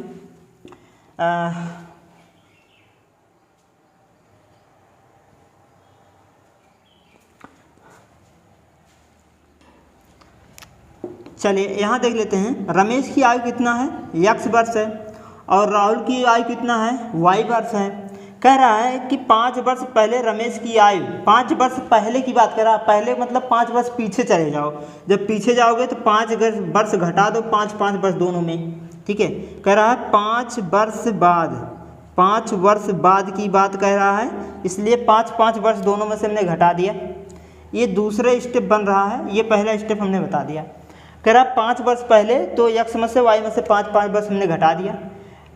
चलिए यहाँ देख लेते हैं। रमेश की आयु कितना है, x वर्ष है और राहुल की आयु कितना है, y वर्ष है। कह रहा है कि 5 वर्ष पहले रमेश की आयु, 5 वर्ष पहले की बात कर रहा है, पहले मतलब 5 वर्ष पीछे चले जाओ। जब पीछे जाओगे तो 5 वर्ष घटा दो, 5 वर्ष दोनों में, ठीक है। कह रहा है 5 वर्ष बाद की बात कह रहा है, इसलिए 5 वर्ष दोनों में से हमने घटा दिया। ये दूसरा स्टेप बन रहा है, ये पहला स्टेप हमने बता दिया। कह रहा है 5 वर्ष पहले तो x में से y में से 5 वर्ष हमने घटा दिया।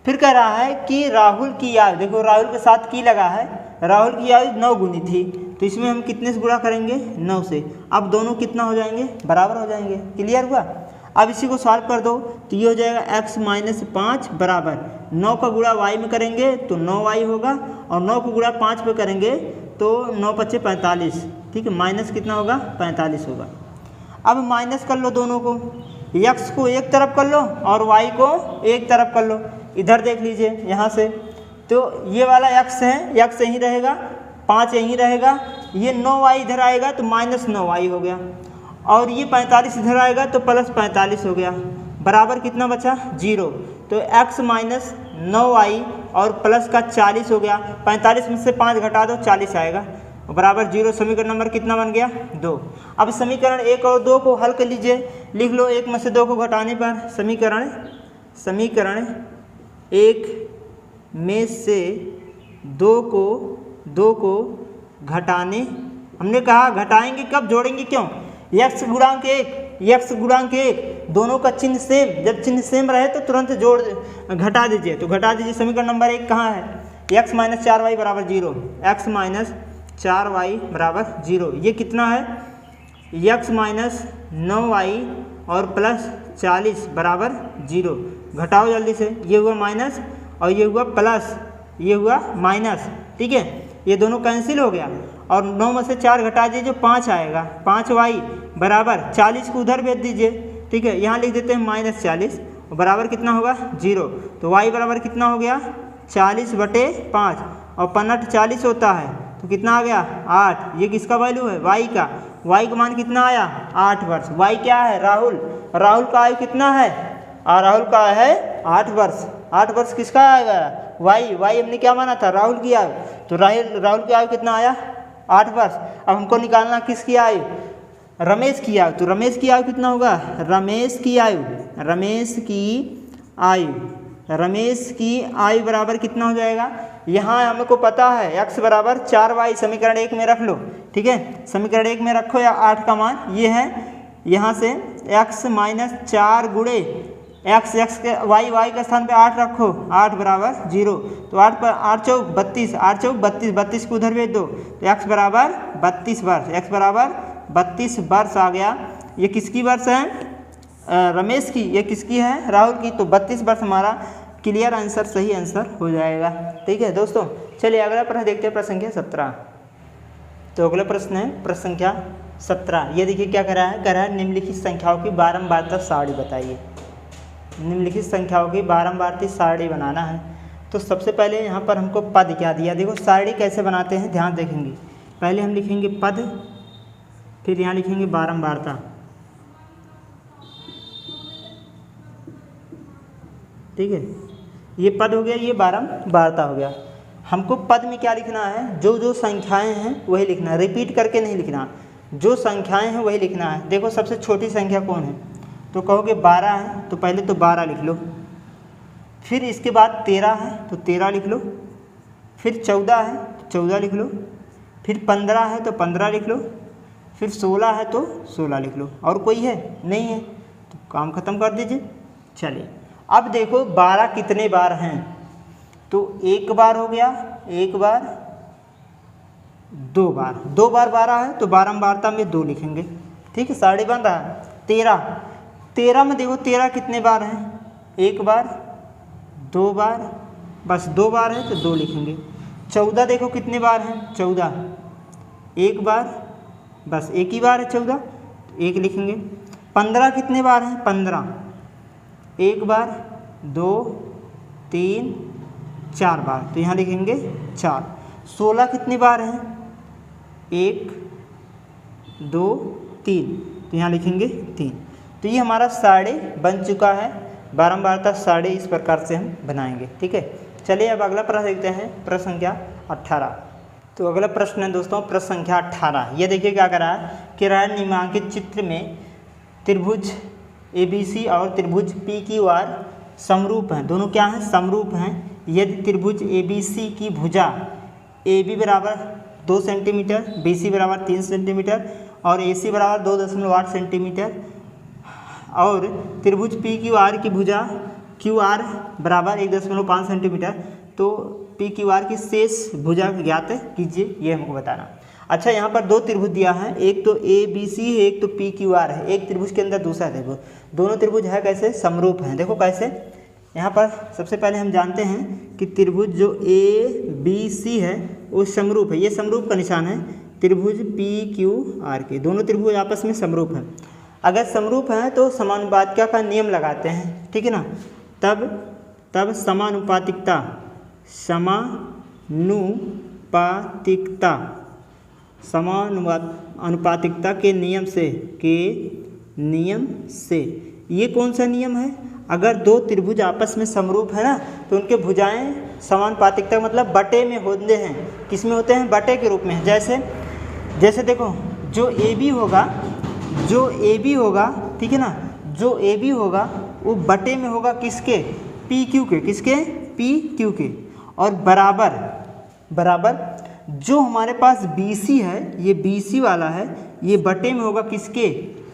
फिर कह रहा है कि राहुल की आयु, देखो राहुल के साथ की लगा है, राहुल की आयु 9 गुनी थी, तो इसमें हम कितने से गुणा करेंगे, 9 से। अब दोनों कितना हो जाएंगे, बराबर हो जाएंगे। क्लियर हुआ। अब इसी को सॉल्व कर दो तो ये हो जाएगा x माइनस 5 बराबर 9 का गुणा y में करेंगे तो 9y होगा और 9 को गुणा 5 पे करेंगे तो 9 पच्चे 45, ठीक है, माइनस कितना होगा, 45 होगा। अब माइनस कर लो दोनों को, x को एक तरफ कर लो और y को एक तरफ कर लो। इधर देख लीजिए यहाँ से, तो ये वाला x है, x यहीं रहेगा, 5 यहीं रहेगा, ये 9y इधर आएगा तो माइनस 9y हो गया और ये 45 इधर आएगा तो प्लस 45 हो गया। बराबर कितना बचा, 0। तो x माइनस 9y और प्लस का 40 हो गया। 45 में से 5 घटा दो, 40 आएगा, बराबर 0। समीकरण नंबर कितना बन गया, 2। अब समीकरण 1 और 2 को हल कर लीजिए, लिख लो 1 में से 2 को घटाने पर समीकरण 1 में से 2 को घटाने, हमने कहा घटाएंगे कब, जोड़ेंगे क्यों, x गुणांक 1 दोनों का चिन्ह सेम, जब चिन्ह सेम रहे तो तुरंत घटा दीजिए। तो घटा दीजिए, समीकरण नंबर 1 कहाँ है, x माइनस 4y बराबर 0, x माइनस 4y बराबर 0। ये कितना है, x माइनस 9y और प्लस 40 बराबर 0। घटाओ जल्दी से, ये हुआ माइनस और ये हुआ प्लस, ये हुआ माइनस, ठीक है, ये दोनों कैंसिल हो गया और 9 में से 4 घटा दीजिए, 5 आएगा, 5y बराबर 40 को उधर भेज दीजिए, ठीक है। यहाँ लिख देते हैं माइनस 40 बराबर कितना होगा, 0। तो y बराबर कितना हो गया, 40/5 और 5 40 होता है तो कितना आ गया, 8। ये किसका वैल्यू है, y का मान कितना आया, 8 वर्ष। y क्या है, राहुल का आयु कितना है, राहुल का है 8 वर्ष। 8 वर्ष किसका आएगा, y हमने क्या माना था, राहुल की आयु। तो राहुल की आयु कितना आया, 8 वर्ष। अब हमको निकालना किसकी आयु, रमेश की आयु। तो रमेश की आयु कितना होगा, रमेश की आयु बराबर कितना हो जाएगा, यहाँ हमको पता है x बराबर 4y, समीकरण 1 में रख लो, ठीक है, समीकरण 1 में रखो या 8 का मान ये है, यहाँ से x माइनस 4 गुणे x के y के स्थान पे 8 रखो, 8 बराबर 0। तो 8 पर 8 चौक 32, 8 चौक 32, 32 को उधर भेज दो तो x बराबर 32 वर्ष, x बराबर 32 वर्ष आ गया। ये किसकी वर्ष है, रमेश की, ये किसकी है, राहुल की। तो 32 वर्ष हमारा क्लियर आंसर, सही आंसर हो जाएगा, ठीक है दोस्तों। चलिए अगला प्रश्न देखते हैं, प्रश्न संख्या 17। तो अगला प्रश्न है प्रश्न संख्या 17। ये देखिए क्या कह रहा है, निम्नलिखित संख्याओं की बारंबारता सारणी बताइए। निम्नलिखित संख्याओं की बारंबारता सारणी बनाना है। तो सबसे पहले यहाँ पर हमको पद क्या दिया, देखो सारणी कैसे बनाते हैं ध्यान देखेंगे। पहले हम लिखेंगे पद, फिर यहाँ लिखेंगे बारंबारता, ठीक है, ये पद हो गया, ये बारंबारता हो गया। हमको पद में क्या लिखना है, जो जो संख्याएं हैं वही लिखना है, रिपीट करके नहीं लिखना, जो संख्याएं हैं वही लिखना है। देखो सबसे छोटी संख्या कौन है, तो कहोगे 12 है, तो पहले तो 12 लिख लो, फिर इसके बाद 13 है तो 13 लिख लो, फिर 14 है तो 14 लिख लो, फिर 15 है तो 15 लिख लो, फिर 16 है तो 16 लिख लो। और कोई है नहीं है तो काम ख़त्म कर दीजिए। चलिए अब देखो 12 कितने बार हैं, तो एक बार हो गया, एक बार, दो बार, 2 बार 12 है तो बारंबारता में 2 लिखेंगे, ठीक है, साढ़े बन रहा है। 13 में देखो 13 कितने बार हैं, एक बार, 2 बार, बस 2 बार है तो 2 लिखेंगे। 14 देखो कितने बार हैं, 14 एक बार, बस एक ही बार है 14 तो 1 लिखेंगे। 15 कितने बार हैं, 15 एक बार, 2, 3, 4 बार तो यहाँ लिखेंगे 4। 16 कितने बार हैं, 1, 2, 3 तो यहाँ लिखेंगे 3। तो ये हमारा साढ़े बन चुका है, बारंबारता साढ़े इस प्रकार से हम बनाएंगे, ठीक है। चलिए अब अगला प्रश्न देखते हैं, प्रश्न संख्या 18। तो अगला प्रश्न है दोस्तों प्रश्न संख्या 18। ये देखिए क्या कर रहा है कि निम्नांकित चित्र में त्रिभुज ABC और त्रिभुज PQR समरूप हैं, दोनों क्या हैं, समरूप हैं। यदि त्रिभुज ABC की भुजा AB बराबर 2 सेंटीमीटर, BC बराबर 3 सेंटीमीटर और AC बराबर 2.8 सेंटीमीटर और त्रिभुज PQR की भुजा QR बराबर 1.5 सेंटीमीटर, तो PQR की शेष भुजा ज्ञात कीजिए, ये हमको बताना। अच्छा यहाँ पर 2 त्रिभुज दिया है, एक तो ABC है, एक तो PQR है, एक त्रिभुज के अंदर दूसरा त्रिभुज, दोनों त्रिभुज है कैसे, समरूप हैं। देखो कैसे, यहाँ पर सबसे पहले हम जानते हैं कि त्रिभुज जो ABC है वो समरूप है, ये समरूप का निशान है त्रिभुज PQR के, दोनों त्रिभुज आपस में समरूप हैं। अगर समरूप हैं तो समानुपातिकता का नियम लगाते हैं, ठीक है ना, तब समानुपातिकता समानुपातिकता के नियम से ये कौन सा नियम है, अगर 2 त्रिभुज आपस में समरूप है ना तो उनके भुजाएं समानुपातिकता मतलब बटे में होते हैं, किस में होते हैं, बटे के रूप में। जैसे देखो जो AB होगा, ठीक है ना, जो AB होगा वो बटे में होगा किसके, PQ के, किसके, PQ के, और बराबर जो हमारे पास BC है, ये BC वाला है, ये बटे में होगा किसके,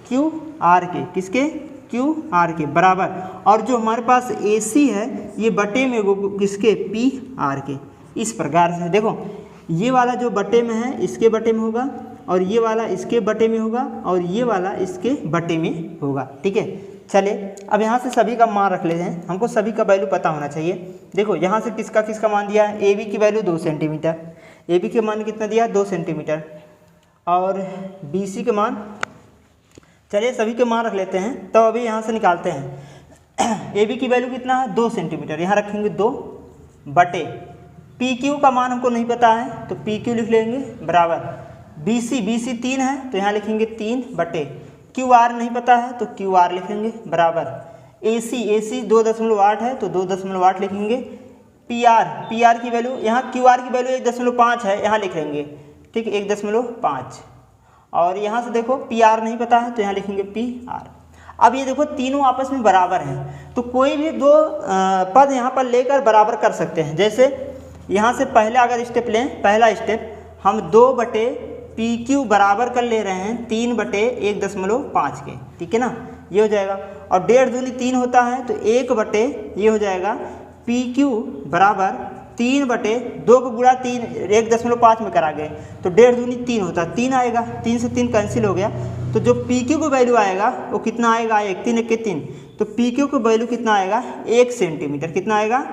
QR के, किसके, QR के बराबर, और जो हमारे पास AC है ये बटे में होगा किसके, PR के। इस प्रकार से देखो ये वाला जो बटे में है इसके बटे में होगा, और ये वाला इसके बटे में होगा, और ये वाला इसके बटे में होगा, ठीक है। चलिए अब यहाँ से सभी का मान रख लेते हैं, हमको सभी का वैल्यू पता होना चाहिए। देखो यहाँ से किसका मान दिया है, AB की वैल्यू 2 सेंटीमीटर, AB के मान कितना दिया, 2 सेंटीमीटर, और BC के मान, चलिए सभी के मान रख लेते हैं, तो अभी यहाँ से निकालते हैं। AB की वैल्यू कितना है, 2 सेंटीमीटर, यहाँ रखेंगे 2 बटे, PQ का मान हमको नहीं पता है तो PQ लिख लेंगे बराबर, BC 3 है तो यहाँ लिखेंगे 3 बटे, QR नहीं पता है तो QR लिखेंगे बराबर, AC 2.8 है तो 2.8 लिखेंगे, PR की वैल्यू, यहाँ QR की वैल्यू 1.5 है, यहाँ लिख लेंगे, ठीक है, 1.5, और यहाँ से देखो PR नहीं पता है तो यहाँ लिखेंगे PR। अब ये देखो तीनों आपस में बराबर हैं, तो कोई भी 2 पद यहाँ पर लेकर बराबर कर सकते हैं। जैसे यहाँ से पहले अगर स्टेप लें, पहला स्टेप हम 2 बटे PQ बराबर कर ले रहे हैं 3 बटे 1.5 के, ठीक है ना, ये हो जाएगा, और 1.5 दूनी 3 होता है तो 1 बटे ये हो जाएगा PQ बराबर 3 बटे 2 को गुणा 3 1.5 में करा गए तो 1.5 दूनी 3 होता, 3 आएगा, 3 से 3 कैंसिल हो गया, तो जो PQ को वैल्यू आएगा वो कितना आएगा, 1 3 1 3, तो PQ को वैल्यू कितना आएगा, 1 सेंटीमीटर, कितना आएगा,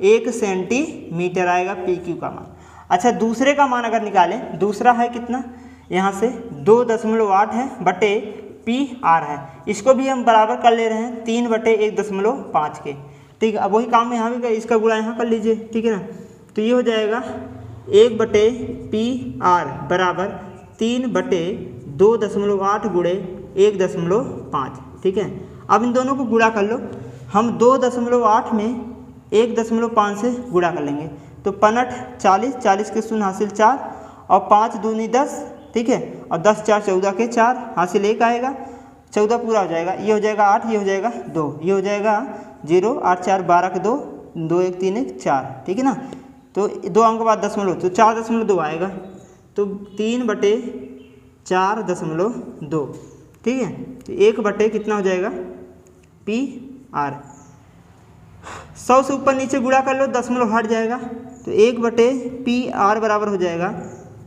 1 सेंटीमीटर आएगा PQ का मान। अच्छा दूसरे का मान अगर निकालें, दूसरा है कितना, यहाँ से 2.8 है बटे PR है, इसको भी हम बराबर कर ले रहे हैं 3 बटे 1.5 के, ठीक है। अब वही काम यहाँ भी इसका गुणा यहाँ कर लीजिए, ठीक है ना, तो ये हो जाएगा 1 बटे PR बराबर 3 बटे 2.8 गुणे 1.5, ठीक है। अब इन दोनों को गुणा कर लो, हम 2.8 में 1.5 से गुणा कर लेंगे तो 5 40, 40 के शून्य हासिल 4 और 5 दूनी 10, ठीक है, और 10 4 14 के 4 हासिल 1 आएगा, 14 पूरा हो जाएगा, ये हो जाएगा 8, ये हो जाएगा 2, ये हो जाएगा 0, 8 4 12 के 2, 2 1 3 1 4, ठीक है ना। तो 2 अंक बाद दशमलव तो 4.2 आएगा, तो 3/4.2, ठीक है। तो 1 कितना हो जाएगा PR। 100 से ऊपर नीचे गुणा कर लो, दशमलव हट जाएगा, तो 1/PR बराबर हो जाएगा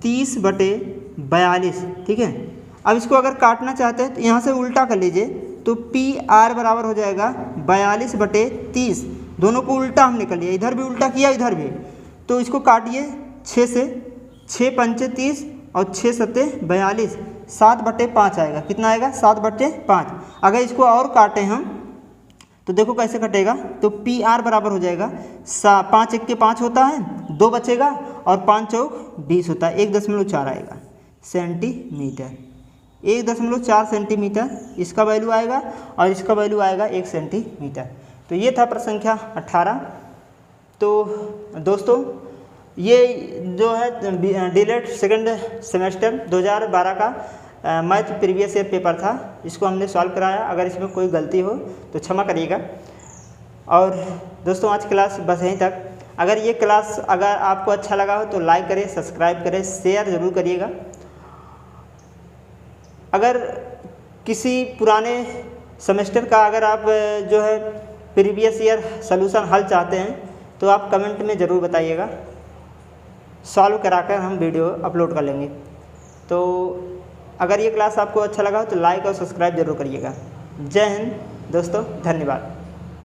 30/42, ठीक है। अब इसको अगर काटना चाहते हैं तो यहाँ से उल्टा कर लीजिए, तो PR बराबर हो जाएगा 42/30, दोनों को उल्टा हमने कर लिया, इधर भी उल्टा किया इधर भी, तो इसको काटिए 6 से, 6 पंचे 30 और 6 सत्ते 42, 7/5 आएगा, कितना आएगा 7/5। अगर इसको और काटें हम तो देखो कैसे कटेगा, तो PR बराबर हो जाएगा 5 1 के 5 होता है, 2 बचेगा और 5 चौक 20 होता है, 1.4 आएगा सेंटीमीटर, 1.4 सेंटीमीटर इसका वैल्यू आएगा और इसका वैल्यू आएगा 1 सेंटीमीटर। तो ये था प्रश्न संख्या 18। तो दोस्तों ये जो है डीलेट सेकंड सेमेस्टर 2012 का मैथ प्रीवियस ईयर पेपर था, इसको हमने सॉल्व कराया। अगर इसमें कोई गलती हो तो क्षमा करिएगा। और दोस्तों आज क्लास बस यहीं तक। अगर ये क्लास अगर आपको अच्छा लगा हो तो लाइक करें, सब्सक्राइब करें, शेयर ज़रूर करिएगा। अगर किसी पुराने सेमेस्टर का अगर आप जो है प्रीवियस ईयर सॉल्यूशन हल चाहते हैं तो आप कमेंट में ज़रूर बताइएगा, सॉल्व कराकर हम वीडियो अपलोड कर लेंगे। तो अगर ये क्लास आपको अच्छा लगा हो तो लाइक और सब्सक्राइब जरूर करिएगा। जय हिंद दोस्तों, धन्यवाद।